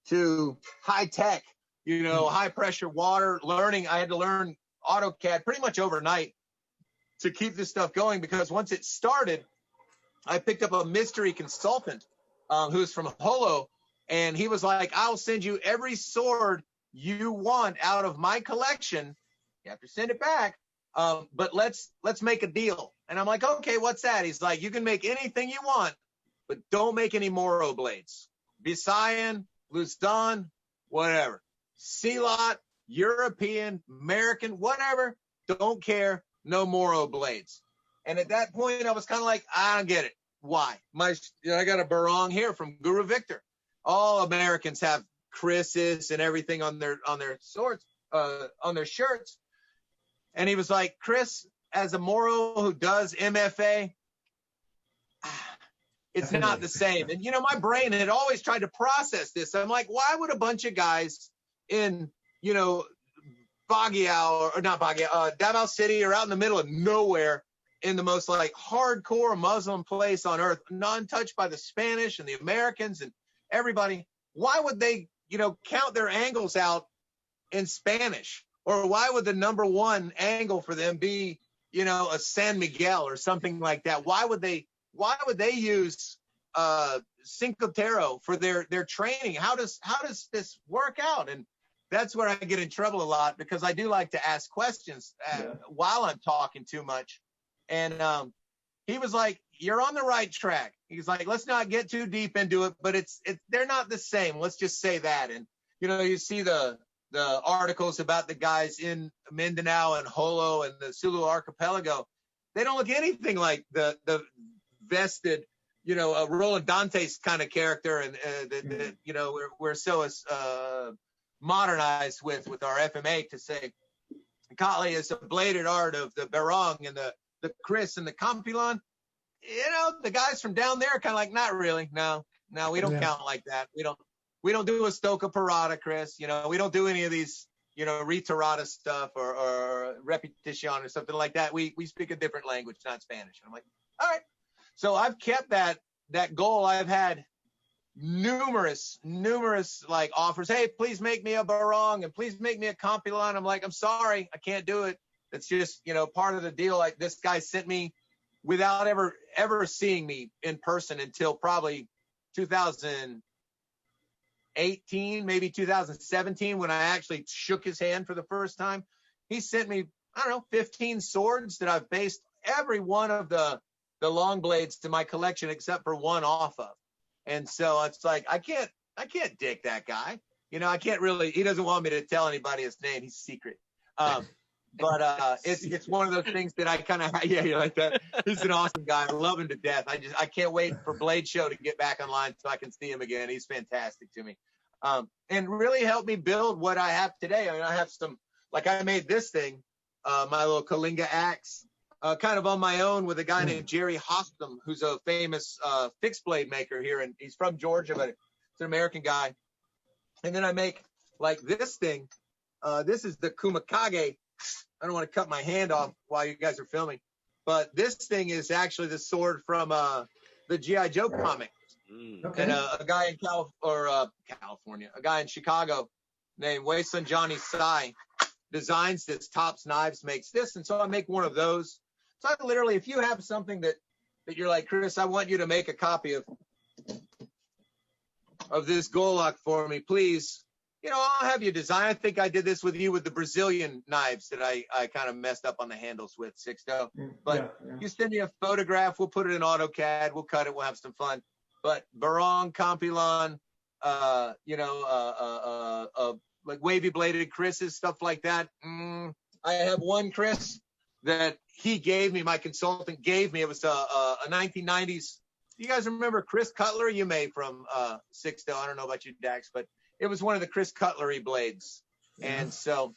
to high tech, high pressure water learning. I had to learn AutoCAD pretty much overnight to keep this stuff going, because once it started, I picked up a mystery consultant who's from Holo, and he was like, I'll send you every sword you want out of my collection. You have to send it back. But let's make a deal. And I'm like, okay, what's that? He's like, you can make anything you want, but don't make any Moro blades. Visayan, Luzdan, whatever. Ceylot, European, American, whatever. Don't care. No Moro blades. And at that point, I was kind of like, I don't get it. Why? I got a barong here from Guru Victor. All Americans have Chris's and everything on their swords, on their shirts. And he was like, Chris, as a Moro who does MFA, it's not the same. And, my brain had always tried to process this. I'm like, why would a bunch of guys in, Davao City or out in the middle of nowhere in the most like hardcore Muslim place on earth, non-touched by the Spanish and the Americans and everybody, why would they, count their angles out in Spanish? Or why would the number one angle for them be, a San Miguel or something like that? Why would they use Cinco Terre for their training? How does this work out? And that's where I get in trouble a lot, because I do like to ask questions while I'm talking too much. And he was like, you're on the right track. He's like, let's not get too deep into it, but they're not the same. Let's just say that. And, you see the articles about the guys in Mindanao and Holo and the Sulu Archipelago. They don't look anything like the vested, Roland Dante's kind of character, and we're so modernized with our FMA to say Kali is a bladed art of the Barong and the Chris and the Campilon. The guys from down there are kind of like, not really. No, we don't count like that. We don't do a Stoka Parada, Chris. We don't do any of these, Ritarada stuff or repetition or something like that. We speak a different language, not Spanish. And I'm like, all right. So I've kept that goal. I've had numerous like offers. Hey, please make me a Barong and please make me a Campilon. I'm like, I'm sorry, I can't do it. It's just, part of the deal. Like, this guy sent me without ever seeing me in person until probably 2018, maybe 2017, when I actually shook his hand for the first time. He sent me, 15 swords that I've based every one of the long blades to my collection except for one off of. And so it's like, I can't dick that guy. I can't really, he doesn't want me to tell anybody his name. He's secret. But it's one of those things that I kind of, yeah, you like that. He's an awesome guy. I love him to death. I can't wait for Blade Show to get back online so I can see him again. He's fantastic to me. And really helped me build what I have today. I mean, I have some, like I made this thing, my little Kalinga axe, kind of on my own with a guy named Jerry Hostum, who's a famous fixed blade maker here. And he's from Georgia, but it's an American guy. And then I make like this thing. This is the Kumakage. I don't want to cut my hand off while you guys are filming, but this thing is actually the sword from the G.I. Joe comic. Okay. And a guy in California, a guy in Chicago named Wasteland Johnny Sai designs this. Tops Knives makes this, and so I make one of those. So I literally, if you have something that you're like, Chris, I want you to make a copy of this Golok for me, please. You know, I'll have you design. I think I did this with you with the Brazilian knives that I kind of messed up on the handles with, 6-0. But you send me a photograph, we'll put it in AutoCAD, we'll cut it, we'll have some fun. But Barong, Compilon, like wavy bladed Chris's, stuff like that. I have one Chris that he gave me, my consultant gave me. It was a 1990s. You guys remember Chris Cutlery? You may from 6-0. I don't know about you, Dax, but it was one of the Chris Cutlery blades. And so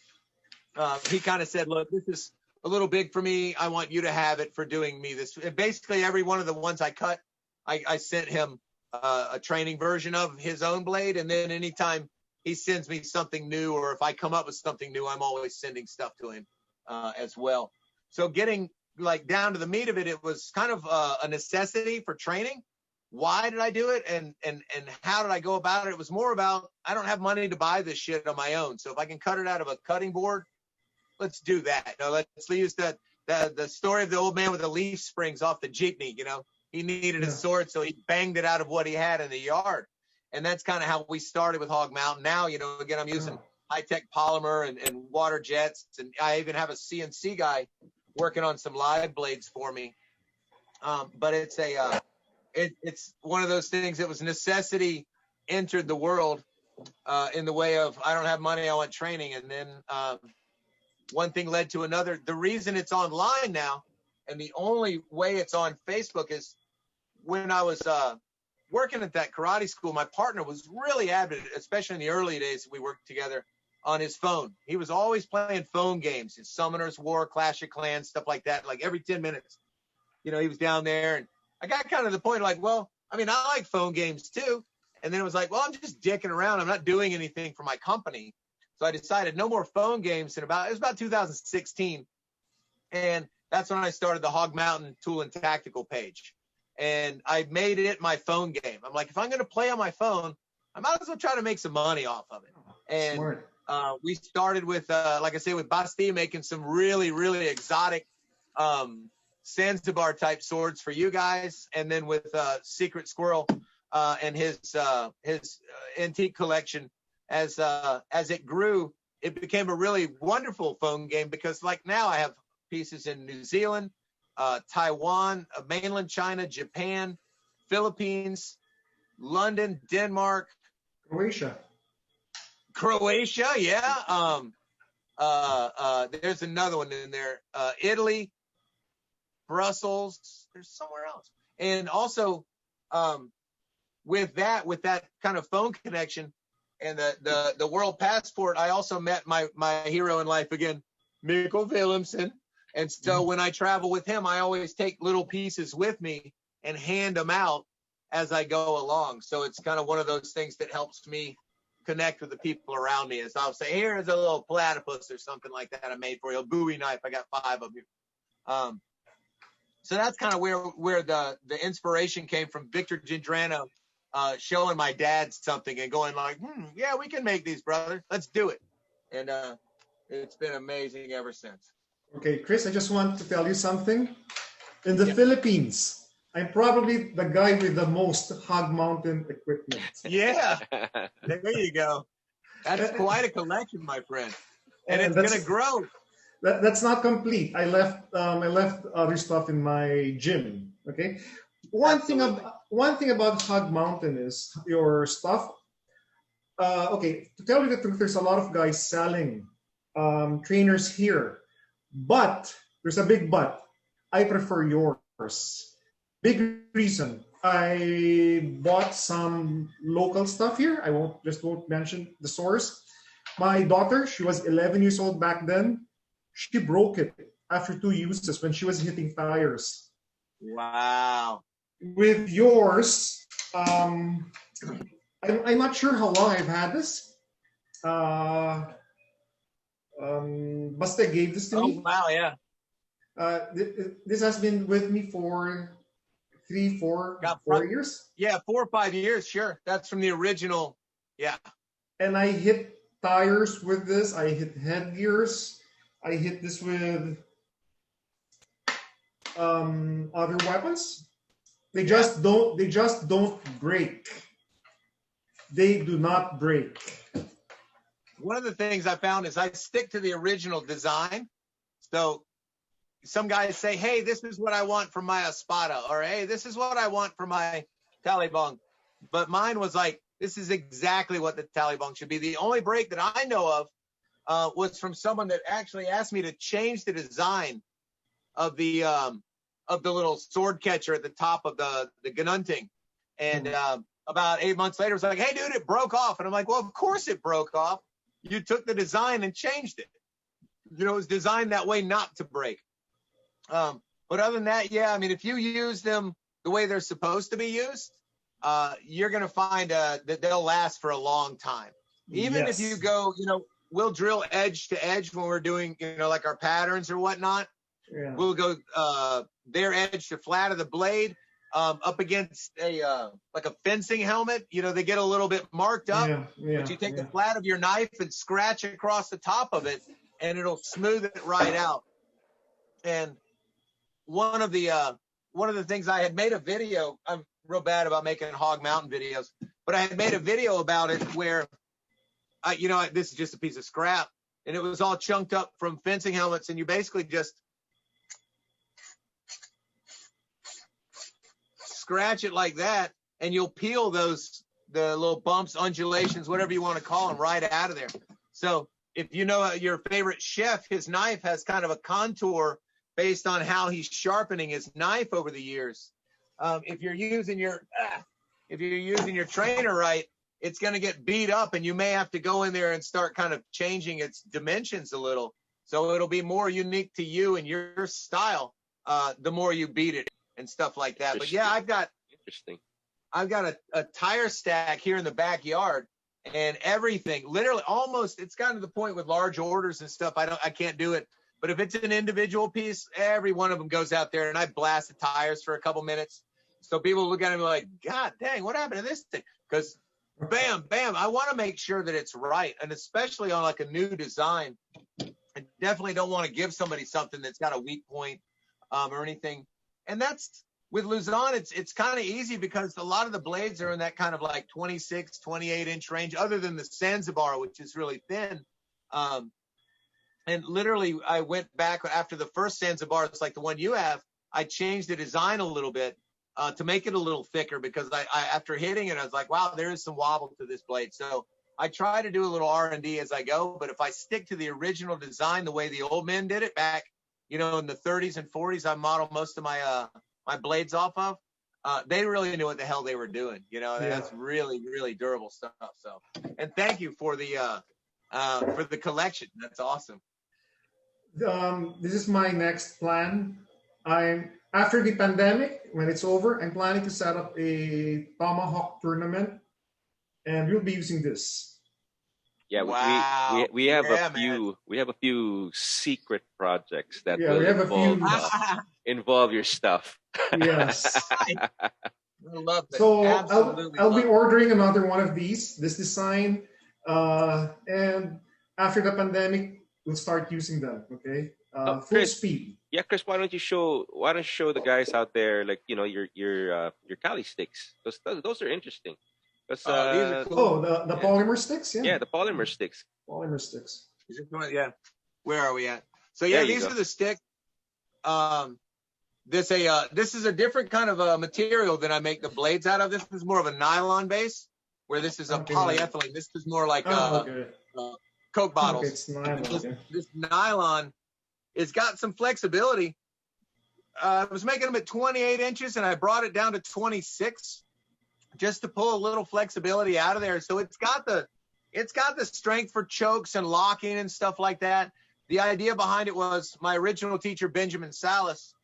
he kind of said, look, this is a little big for me. I want you to have it for doing me this. And basically, every one of the ones I cut, I sent him a training version of his own blade. And then anytime he sends me something new, or if I come up with something new, I'm always sending stuff to him as well. So getting like down to the meat of it, it was kind of a necessity for training. Why did I do it, and how did I go about it? It was more about, I don't have money to buy this shit on my own. So if I can cut it out of a cutting board, let's do that. You know, let's use the story of the old man with the leaf springs off the jeepney. You know, he needed a sword, so he banged it out of what he had in the yard. And that's kind of how we started with Hog Mountain. Now, you know, again, I'm using high-tech polymer and water jets. And I even have a CNC guy working on some live blades for me. But it's it's one of those things that was necessity entered the world in the way of, I don't have money, I want training. And then one thing led to another. The reason it's online now, and the only way it's on Facebook, is when I was working at that karate school, my partner was really avid, especially in the early days we worked together, on his phone. He was always playing phone games, his Summoners War, Clash of Clans, stuff like that, like every 10 minutes. You know, he was down there, and I got kind of the point, like, well, I mean, I like phone games too. And then it was like, well, I'm just dicking around. I'm not doing anything for my company. So I decided no more phone games. And it was about 2016. And that's when I started the Hog Mountain Tool and Tactical page. And I made it my phone game. I'm like, if I'm going to play on my phone, I might as well try to make some money off of it. And we started with, like I say, with Basti, making some really, really exotic Zanzibar type swords for you guys, and then with Secret Squirrel and his antique collection. As it grew, it became a really wonderful phone game, because like now I have pieces in New Zealand, Taiwan, mainland China, Japan, Philippines, London, Denmark, Croatia, yeah. There's another one in there, Italy, Brussels, there's somewhere else. And also with that kind of phone connection and the world passport, I also met my hero in life again, Mikkel Willemsen. And so when I travel with him, I always take little pieces with me and hand them out as I go along. So it's kind of one of those things that helps me connect with the people around me. As I'll say, here's a little platypus or something like that I made for you, a Bowie knife. I got 5 of you. So that's kind of where the inspiration came from. Victor Gindrano showing my dad something and going like, yeah, we can make these, brother. Let's do it. And it's been amazing ever since. Okay, Chris, I just want to tell you something. In the Philippines, I'm probably the guy with the most Hog Mountain equipment. Yeah, there you go. That's quite a collection, my friend. And it's going to grow. That's not complete. I left other stuff in my gym. Okay. One thing about Hog Mountain is your stuff. Okay, to tell you the truth, there's a lot of guys selling trainers here, But there's a big but. I prefer yours. Big reason. I bought some local stuff here. I won't mention the source. My daughter, she was 11 years old back then. She broke it after 2 uses when she was hitting tires. Wow. With yours, I'm not sure how long I've had this. Basta gave this to me. Oh, wow, yeah. This has been with me for 4 years. Yeah, 4 or 5 years, sure. That's from the original, yeah. And I hit tires with this. I hit headgears. I hit this with other weapons. They just don't break. They do not break. One of the things I found is I stick to the original design. So some guys say, hey, this is what I want for my Espada, or hey, this is what I want for my Talibong. But mine was like, this is exactly what the Talibong should be. The only break that I know of was from someone that actually asked me to change the design of the little sword catcher at the top of the Gununting. And about 8 months later, it was like, hey, dude, it broke off. And I'm like, well, of course it broke off. You took the design and changed it. You know, it was designed that way not to break. But other than that, yeah, I mean, if you use them the way they're supposed to be used, you're going to find that they'll last for a long time. Even if you go, you know, we'll drill edge to edge when we're doing, you know, like our patterns or whatnot. Yeah. We'll go their edge to flat of the blade up against like a fencing helmet. You know, they get a little bit marked up, but you take the flat of your knife and scratch across the top of it, and it'll smooth it right out. And one of the things I had made a video. I'm real bad about making Hog Mountain videos, but I had made a video about it where this is just a piece of scrap, and it was all chunked up from fencing helmets, and you basically just scratch it like that, and you'll peel the little bumps, undulations, whatever you want to call them, right out of there. So if you know your favorite chef, his knife has kind of a contour based on how he's sharpening his knife over the years. If you're using your trainer right, it's going to get beat up, and you may have to go in there and start kind of changing its dimensions a little, so it'll be more unique to you and your style the more you beat it and stuff like that. But yeah, I've got a tire stack here in the backyard, and everything literally almost, it's gotten to the point with large orders and stuff, I can't do it. But if it's an individual piece, every one of them goes out there, and I blast the tires for a couple minutes. So people look at it and be like, God dang, what happened to this thing? Because bam, bam, I want to make sure that it's right. And especially on like a new design, I definitely don't want to give somebody something that's got a weak point or anything. And that's with Luzon, it's kind of easy because a lot of the blades are in that kind of like 26, 28 inch range, other than the Zanzibar, which is really thin. And literally, I went back after the first Zanzibar, it's like the one you have. I changed the design a little bit to make it a little thicker because I after hitting it, I was like, wow, there is some wobble to this blade. So I try to do a little R&D as I go. But if I stick to the original design, the way the old men did it back, you know, in the 30s and 40s, I modeled most of my my blades off of. They really knew what the hell they were doing. You know, that's really, really durable stuff. So, and thank you for the collection. That's awesome. This is my next plan. After the pandemic, when it's over, I'm planning to set up a tomahawk tournament, and we'll be using this. Yeah, wow. we have a few secret projects that will involve your stuff. Yes. I love it. So I'll be ordering another one of this design, and after the pandemic, we'll start using them. Okay, full Chris, speed. Yeah, Chris, why don't you show the guys out there, like, you know, your Cali sticks? Those are interesting. These are cool. The polymer sticks, yeah, the polymer sticks. Polymer sticks. Yeah. Where are we at? So yeah, these are the sticks. This is a different kind of material than I make the blades out of. This is more of a nylon base, where this is a polyethylene. This is more like Coke bottles. Okay, it's nylon. This nylon it's got some flexibility. I was making them at 28 inches and I brought it down to 26 just to pull a little flexibility out of there. So it's got the strength for chokes and locking and stuff like that. The idea behind it was my original teacher, Benjamin Salas,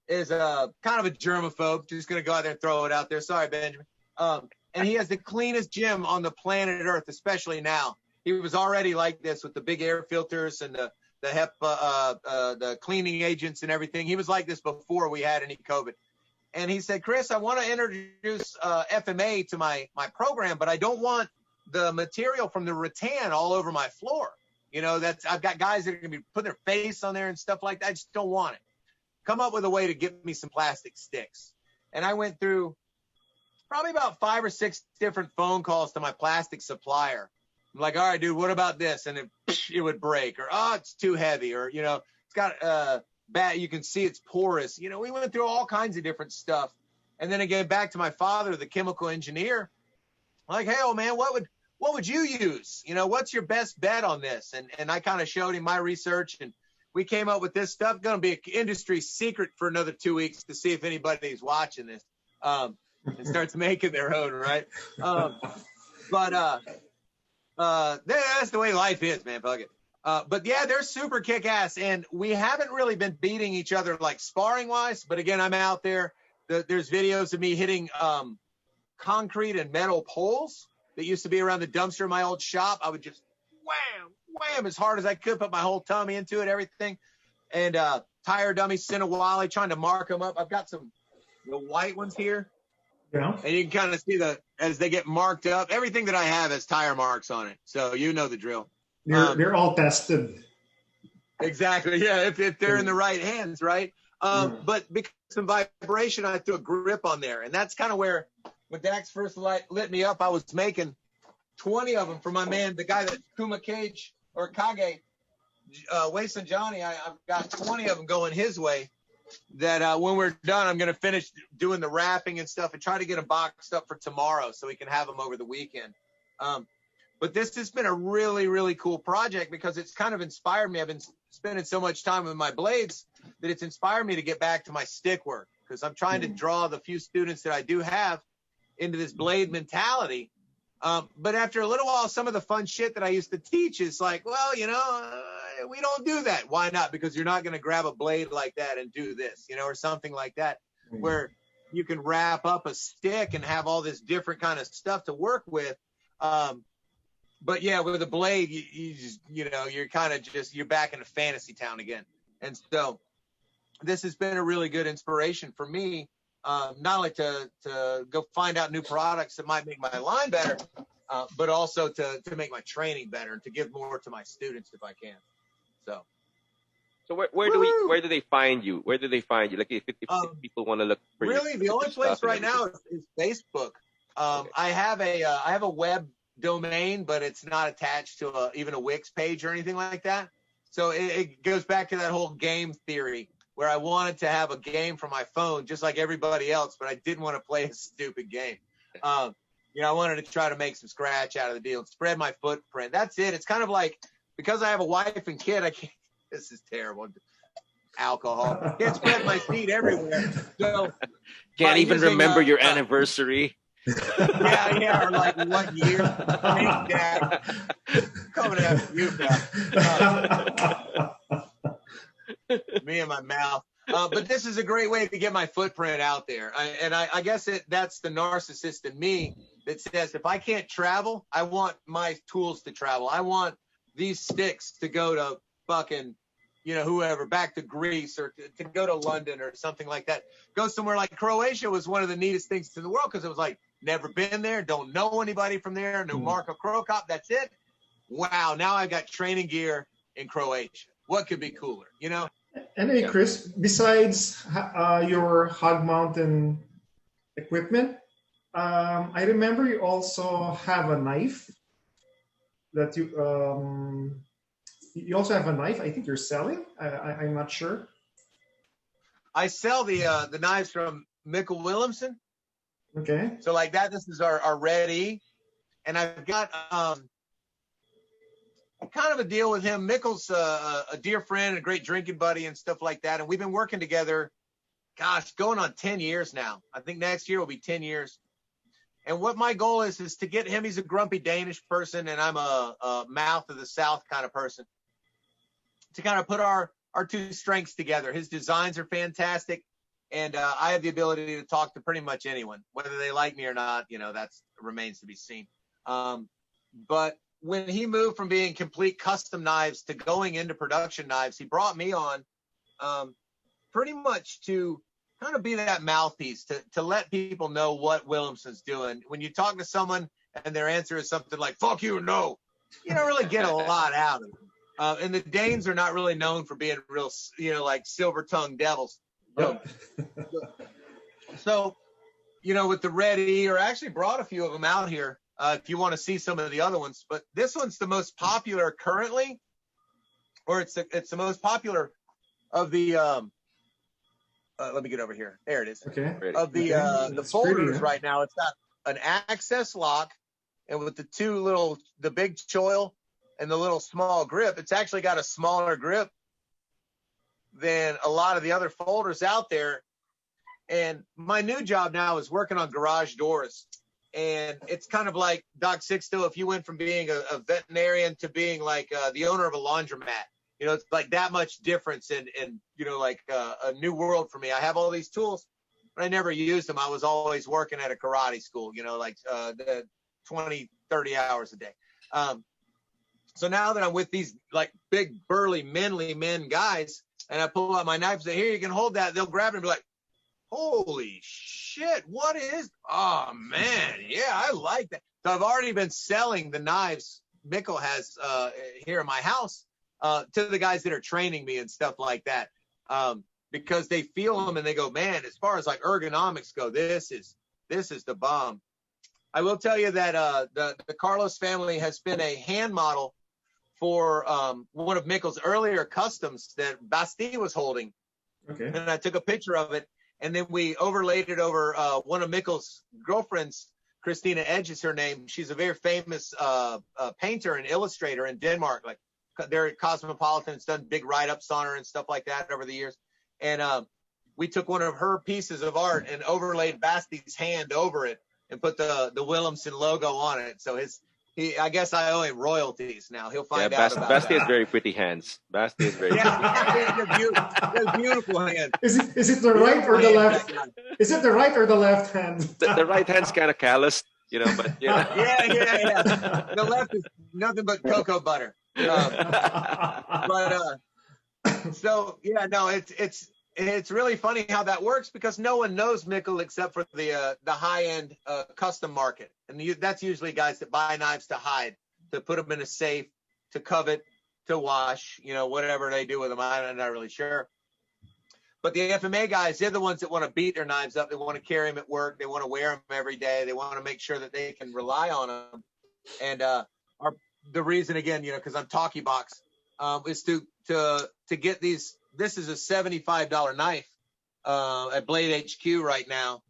is kind of a germaphobe. Just going to go out there and throw it out there. Sorry, Benjamin. And he has the cleanest gym on the planet Earth, especially now. He was already like this with the big air filters and the HEPA, the cleaning agents and everything. He was like this before we had any COVID. And he said, Chris, I want to introduce FMA to my program, but I don't want the material from the rattan all over my floor. You know, I've got guys that are going to be putting their face on there and stuff like that. I just don't want it. Come up with a way to get me some plastic sticks. And I went through probably about 5 or 6 different phone calls to my plastic supplier. I'm like, all right, dude, what about this? And it would break, or, oh, it's too heavy, or, you know, it's got bad, you can see it's porous. You know, we went through all kinds of different stuff. And then again, back to my father, the chemical engineer, I'm like, hey, old man, what would you use? You know, what's your best bet on this? And I kind of showed him my research, and we came up with this stuff. Going to be an industry secret for another 2 weeks to see if anybody's watching this and starts making their own, right? That's the way life is, man. Fuck it. But yeah, they're super kick-ass, and we haven't really been beating each other like sparring-wise. But again, I'm out there. There's videos of me hitting concrete and metal poles that used to be around the dumpster in my old shop. I would just wham, wham as hard as I could, put my whole tummy into it, everything. And tire dummies, Sinawali, trying to mark them up. I've got the white ones here. Yeah. And you can kind of see as they get marked up. Everything that I have has tire marks on it. So you know the drill. They're all tested. Exactly. Yeah, if they're in the right hands, right? But because of vibration, I threw a grip on there. And that's kind of where, when Dax first lit me up, I was making 20 of them for my man, the guy that Kuma Kage, or Kage, Wason Johnny. I've got 20 of them going his way that when we're done, I'm going to finish doing the wrapping and stuff and try to get them boxed up for tomorrow so we can have them over the weekend. But this has been a really, really cool project because it's kind of inspired me. I've been spending so much time with my blades that it's inspired me to get back to my stick work, because I'm trying to draw the few students that I do have into this blade mentality. But after a little while, some of the fun shit that I used to teach is like, well, you know, we don't do that. Why not? Because you're not going to grab a blade like that and do this, you know, or something like that, where you can wrap up a stick and have all this different kind of stuff to work with. But yeah, with a blade, you just, you know, you're kind of just, you're back in a fantasy town again. And so this has been a really good inspiration for me, not only to go find out new products that might make my line better, but also to make my training better and to give more to my students if I can. So where do they find you? Where do they find you? Like if people want to look for you. Really, the only place right now is Facebook. Okay. I have a web domain, but it's not attached to even a Wix page or anything like that. So it goes back to that whole game theory where I wanted to have a game for my phone just like everybody else, but I didn't want to play a stupid game. You know, I wanted to try to make some scratch out of the deal and spread my footprint. That's it. It's kind of like, because I have a wife and kid, I can't, this is terrible. Alcohol. Can't spread my seed everywhere. So can't even remember your anniversary. Yeah, or like what year? Dad, coming after you, pal. Me and my mouth. But this is a great way to get my footprint out there. I guess that's the narcissist in me that says, if I can't travel, I want my tools to travel. I want these sticks to go to fucking, you know, whoever, back to Greece, or to go to London or something like that. Go somewhere like Croatia was one of the neatest things in the world, because it was like, never been there, don't know anybody from there, no Marko Krokop, that's it. Wow, now I've got training gear in Croatia. What could be cooler, you know? Anyway, Chris, besides your Hog Mountain equipment, I remember you also have a knife that you also have a knife. I think you're selling. I'm not sure. I sell the knives from Mikkel Willemsen. Okay. So like that, this is our Red E, and I've got kind of a deal with him. Mikkel's a dear friend, a great drinking buddy and stuff like that. And we've been working together, gosh, going on 10 years now. I think next year will be 10 years. And what my goal is to get him. He's a grumpy Danish person, and I'm a mouth of the South kind of person. To kind of put our two strengths together. His designs are fantastic, and I have the ability to talk to pretty much anyone, whether they like me or not. That remains to be seen. But when he moved from being complete custom knives to going into production knives, he brought me on pretty much to kind of be that mouthpiece to let people know what Willemsen's doing. When you talk to someone and their answer is something like, fuck you, no, you don't really get a lot out of them. And the Danes are not really known for being real, like silver-tongued devils. So, with the Red E, or actually brought a few of them out here if you want to see some of the other ones. But this one's the most popular currently, or it's the most popular of the let me get over here. There it is. Okay. Of the folders right now, it's got an access lock, and with the big choil and the little small grip, it's actually got a smaller grip than a lot of the other folders out there. And my new job now is working on garage doors. And it's kind of like Doc Sixto, if you went from being a veterinarian to being like the owner of a laundromat. It's like that much difference in like a new world for me. I have all these tools, but I never used them. I was always working at a karate school, like the 20, 30 hours a day. So now that I'm with these like big, burly, manly men guys, and I pull out my knife and say, here, you can hold that. They'll grab it and be like, holy shit, what is, oh man, yeah, I like that. So I've already been selling the knives Mikkel has here in my house to the guys that are training me and stuff like that, because they feel them and they go, man, as far as like ergonomics go, this is the bomb. I will tell you that the Carlos family has been a hand model for one of Mikkel's earlier customs that Bastille was holding. Okay. And I took a picture of it, and then we overlaid it over one of Mikkel's girlfriends. Christina Edge is her name. She's a very famous painter and illustrator in Denmark. Like, they're at Cosmopolitan. It's done big write-ups on her and stuff like that over the years. And we took one of her pieces of art and overlaid Bastille's hand over it and put the Willemsen logo on it. So I guess I owe him royalties now. He'll find out about Basti that. has very pretty hands. Basti has very they're beautiful hands. Is it the right or the left? Is it the right or the left hand? The right hand's kind of calloused, but yeah. Yeah. The left is nothing but cocoa butter. So yeah, no, it's really funny how that works, because no one knows Mikkel except for the high end custom market, and that's usually guys that buy knives to hide, to put them in a safe, to covet, to wash, whatever they do with them. I'm not really sure. But the FMA guys, they're the ones that want to beat their knives up. They want to carry them at work. They want to wear them every day. They want to make sure that they can rely on them. And the reason, again, because I'm talkie box, is to get these. This is a $75 knife at Blade HQ right now.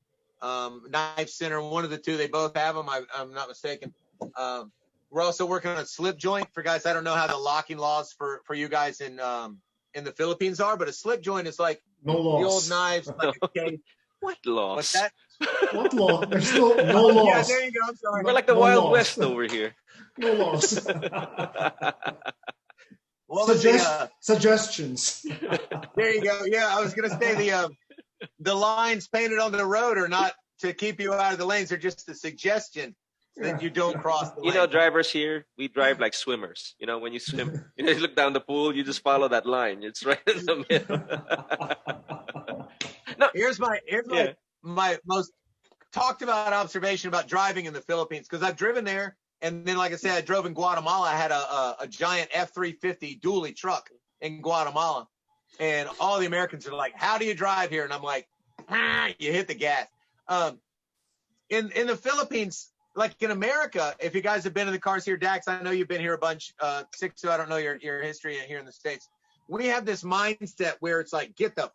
Knife Center, one of the two, they both have them. I'm not mistaken. We're also working on a slip joint for guys. I don't know how the locking laws for you guys in the Philippines are, but a slip joint is like No laws. the old knives. Like a case. What laws? What's that? What law? There's no laws. Yeah, there you go. I'm sorry. We're like the No Wild laws. West over here. No laws. Well, Suggestions. there you go. Yeah, I was gonna say the lines painted on the road are not to keep you out of the lanes. They're just a suggestion that you don't cross the lane. Drivers here, we drive like swimmers. When you swim, you look down the pool, you just follow that line. It's right in the middle. No, here's my most talked about observation about driving in the Philippines, because I've driven there. And then, like I said, I drove in Guatemala. I had a giant F350 dually truck in Guatemala. And all the Americans are like, how do you drive here? And I'm like, you hit the gas. In the Philippines, like in America, if you guys have been in the cars here, Dax, I know you've been here a bunch. Sixto, I don't know your history here in the States. We have this mindset where it's like, get the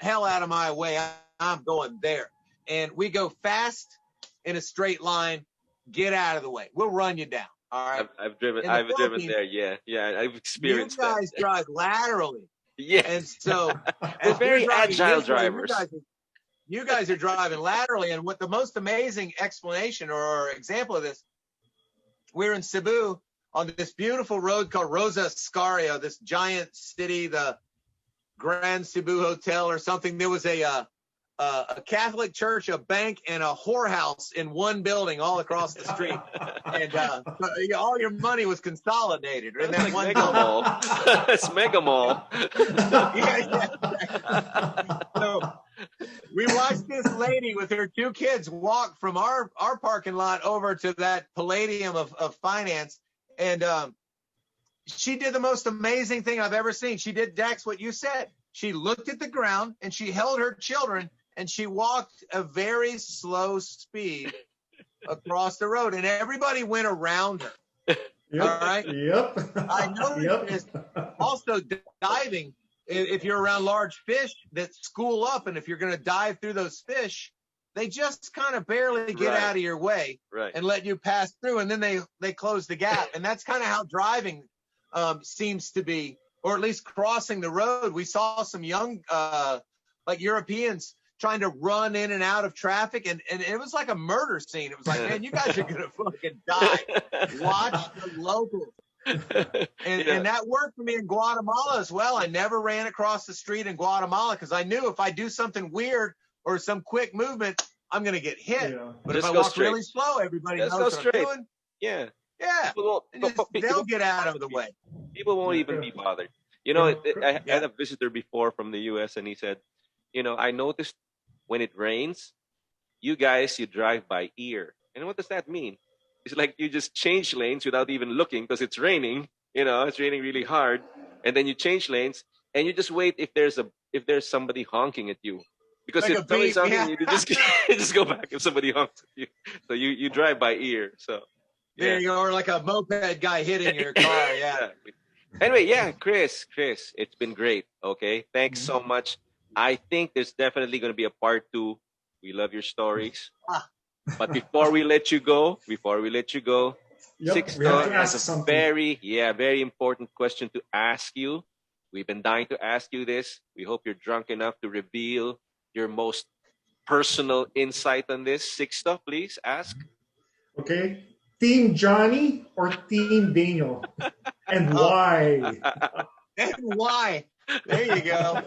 hell out of my way. I'm going there. And we go fast in a straight line. Get out of the way. We'll run you down. All right. I've driven. In the I've driven Philippines, there. Yeah, yeah. I've you experienced that. guys drive laterally. Yes, And so we're as we're very driving agile this way, drivers. you guys are driving laterally. And what the most amazing explanation or example of this, we're in Cebu on this beautiful road called Rosa Scario, this giant city, the Grand Cebu Hotel or something. There was a Catholic church, a bank, and a whorehouse in one building all across the street. And all your money was consolidated in that Like one Mega building. Mall. It's Mega Mall. So we watched this lady with her two kids walk from our parking lot over to that palladium of finance. And she did the most amazing thing I've ever seen. She did, Dax, what you said. She looked at the ground and she held her children and she walked a very slow speed across the road, and everybody went around her. Yep. All right. Yep. I noticed this also diving. If you're around large fish that school up, and if you're going to dive through those fish, they just kind of barely get out of your way and let you pass through, and then they close the gap. And that's kind of how driving seems to be, or at least crossing the road. We saw some young like Europeans trying to run in and out of traffic, and it was like a murder scene. It was like, man, you guys are gonna fucking die. Watch the locals. And that worked for me in Guatemala as well. I never ran across the street in Guatemala because I knew if I do something weird or some quick movement, I'm gonna get hit. Yeah. But Just if I go walk straight. really slow, everybody Just knows go what straight. I'm doing. Yeah. Yeah. They'll get out of the way. People won't even be bothered. You know, I had a visitor before from the U.S. and he said, I noticed when it rains, you drive by ear. And what does that mean? It's like you just change lanes without even looking because it's raining. It's raining really hard, and then you change lanes and you just wait if there's somebody honking at you. Because Like if somebody's honking, you just yeah. just go back if somebody honks at you. So you drive by ear. So There you go, or like a moped guy hitting your car. Yeah. Exactly. Anyway, Chris, it's been great. Okay, thanks so much. I think there's definitely going to be a part 2. We love your stories. But before we let you go, Yep, we have to ask has a something. very important question to ask you. We've been dying to ask you this. We hope you're drunk enough to reveal your most personal insight on this. Sixto, please ask. Okay. Team Johnny or Team Daniel? And why? And why? There you go.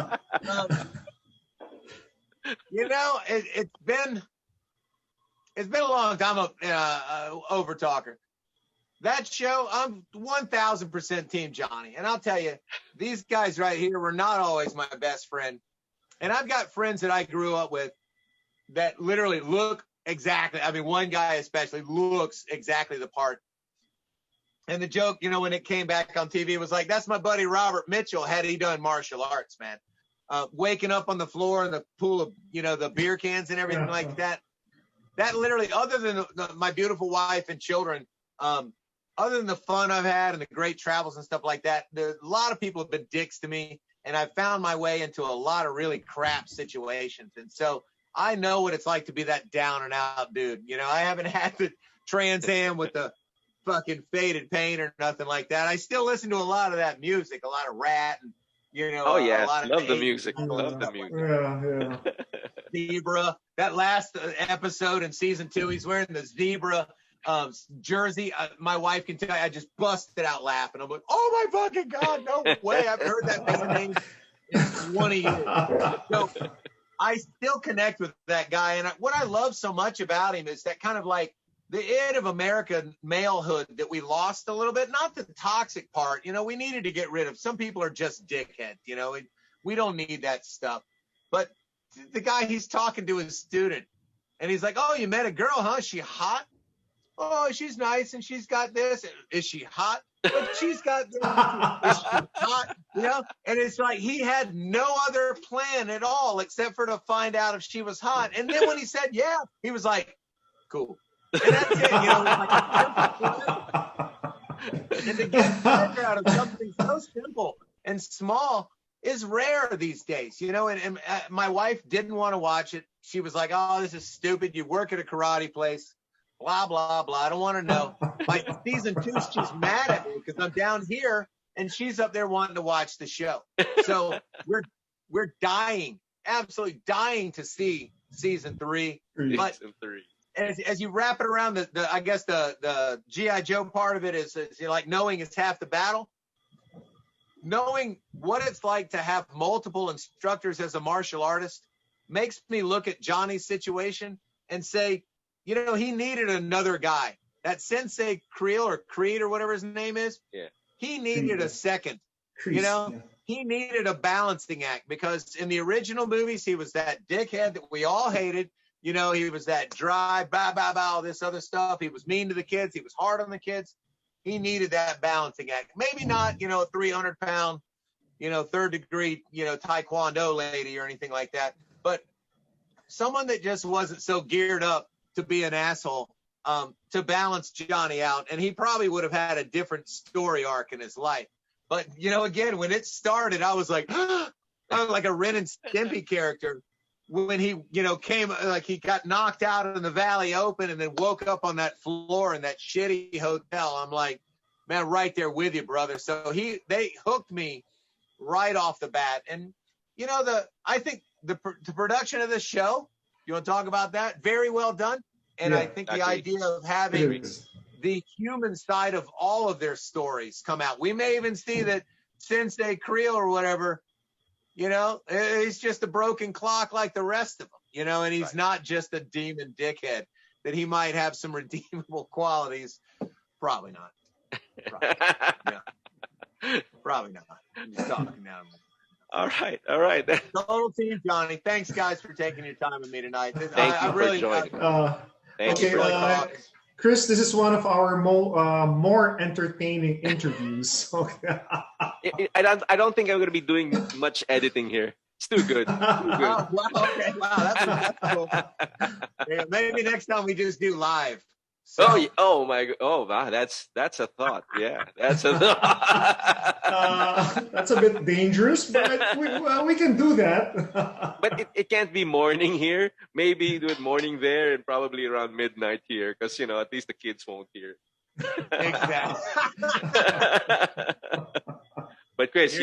It's been a long time of over talker. That show, I'm 1,000% Team Johnny. And I'll tell you, these guys right here were not always my best friend. And I've got friends that I grew up with that literally look exactly. I mean, one guy especially looks exactly the part. And the joke, when it came back on TV, was like, that's my buddy Robert Mitchell had he done martial arts, man. Waking up on the floor in the pool of, the beer cans and everything like that. That literally, other than my beautiful wife and children, other than the fun I've had and the great travels and stuff like that, a lot of people have been dicks to me, and I've found my way into a lot of really crap situations. And so I know what it's like to be that down and out dude. I haven't had the Trans Am with the fucking faded paint or nothing like that. I still listen to a lot of that music, a lot of Rat and oh yeah, a lot of love the music. Love the music. Yeah. Zebra. That last episode in season 2, he's wearing the zebra jersey. My wife can tell you, I just busted out laughing. I'm like, oh my fucking God, no way. I've heard that man's name in 20 years. So I still connect with that guy. And what I love so much about him is that kind of like the id of American malehood that we lost a little bit, not the toxic part. We needed to get rid of. Some people are just dickheads, we don't need that stuff. But the guy, he's talking to his student and he's like, oh, you met a girl, huh? Is she hot? Oh, she's nice and she's got this. Is she hot? But she's got this. Is she hot? And it's like he had no other plan at all except for to find out if she was hot. And then when he said yeah, he was like, cool. And that's it, and to get pleasure out of something so simple and small is rare these days, and my wife didn't want to watch it. She was like, oh, this is stupid. You work at a karate place. blah, blah, blah. I don't want to know. By season 2, she's mad at me because I'm down here and she's up there wanting to watch the show. So we're dying, absolutely dying to see season 3. But Season 3. as you wrap it around, I guess the G.I. Joe part of it is like knowing is half the battle. Knowing what it's like to have multiple instructors as a martial artist makes me look at Johnny's situation and say, you know, he needed another guy. That Sensei Creel or Creed or whatever his name is, he needed a second. You know, he needed a balancing act because in the original movies, he was that dickhead that we all hated. You know, he was that dry, all this other stuff. He was mean to the kids. He was hard on the kids. He needed that balancing act. Maybe not, you know, a 300-pound, you know, third-degree, you know, Taekwondo lady or anything like that. But someone that just wasn't so geared up to be an asshole to balance Johnny out. And he probably would have had a different story arc in his life. But, you know, again, when it started, I was like, I was like a Ren and Stimpy character. When he, you know, came, like he got knocked out in the Valley Open and then woke up on that floor in that shitty hotel. I'm like, man, right there with you, brother. So they hooked me right off the bat. And, you know, I think the production of this show, you want to talk about that? Very well done. And I think the idea of having the human side of all of their stories come out. We may even see that Sensei Creel or whatever, you know, he's just a broken clock like the rest of them, you know, and he's not just a demon dickhead, that he might have some redeemable qualities. Probably not. Probably not. I'm just talking now. All right. Total team, Johnny. Thanks, guys, for taking your time with me tonight. Thank you for joining. Thank you. Chris, this is one of our more entertaining interviews. I don't think I'm going to be doing much editing here. It's too good. Oh, wow, okay. Wow, that's cool. Yeah, maybe next time we just do live. So. Oh my God! Oh wow, that's a thought. Yeah, that's a thought. That's a bit dangerous, but we can do that. But it can't be morning here. Maybe do it morning there and probably around midnight here, because you know at least the kids won't hear. Exactly. But Chris,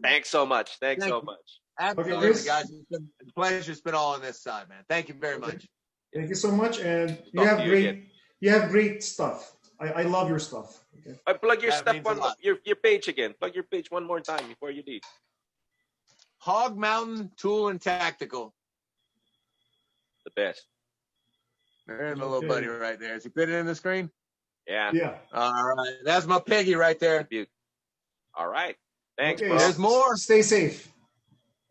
thanks so much. Thanks so much. Absolutely, okay, guys. It's been a pleasure. It's been all on this side, man. Thank you very much. Thank you so much, and you have great stuff. I love your stuff. Okay. Plug your stuff your page again. Plug your page one more time before you leave. Hog Mountain Tool and Tactical. The best. There's my little buddy right there. Is he fitting in the screen? Yeah. All right. That's my piggy right there. All right. Thanks, bro. There's more. Stay safe.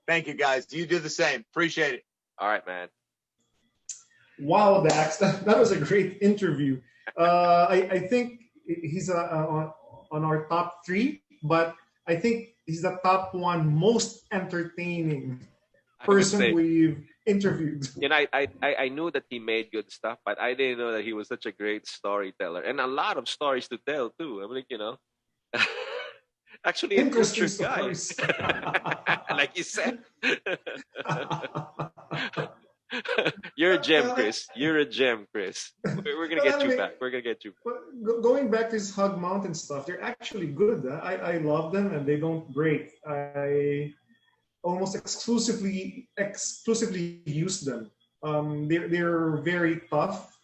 Thank you, guys. You do the same. Appreciate it. All right, man. Wow, Dax, that was a great interview. I think he's on our top 3, but I think he's the top 1 most entertaining person we've interviewed. You know, I knew that he made good stuff, but I didn't know that he was such a great storyteller and a lot of stories to tell too. I mean, you know, actually a cultured guy, like you said. You're a gem, Chris. You're a gem, Chris. We're gonna get you back. We're gonna get you back. Going back to this Hog Mountain stuff, they're actually good. I love them and they don't break. I almost exclusively use them. They're very tough.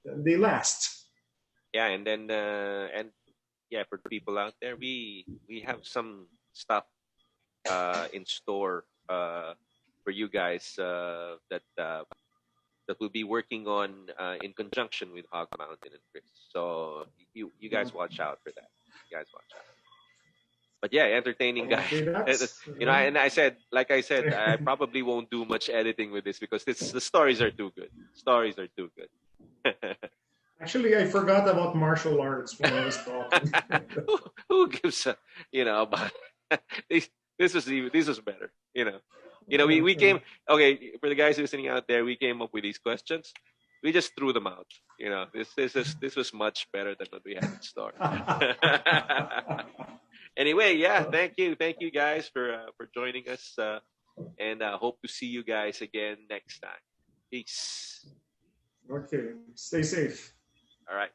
They last. Yeah, and then for the people out there, we have some stuff in store for you guys that we'll be working on in conjunction with Hog Mountain and Chris. So you guys watch out for that. You guys watch out. But yeah, entertaining guys. You know, and I said, I probably won't do much editing with this because the stories are too good. Stories are too good. Actually, I forgot about martial arts when I was talking. Who gives a, you know, about this was better, you know. You know, we came, okay, for the guys listening out there, we came up with these questions. We just threw them out. You know, this was much better than what we had in store. Anyway, yeah, thank you guys for joining us, and hope to see you guys again next time. Peace. Okay. Stay safe. All right.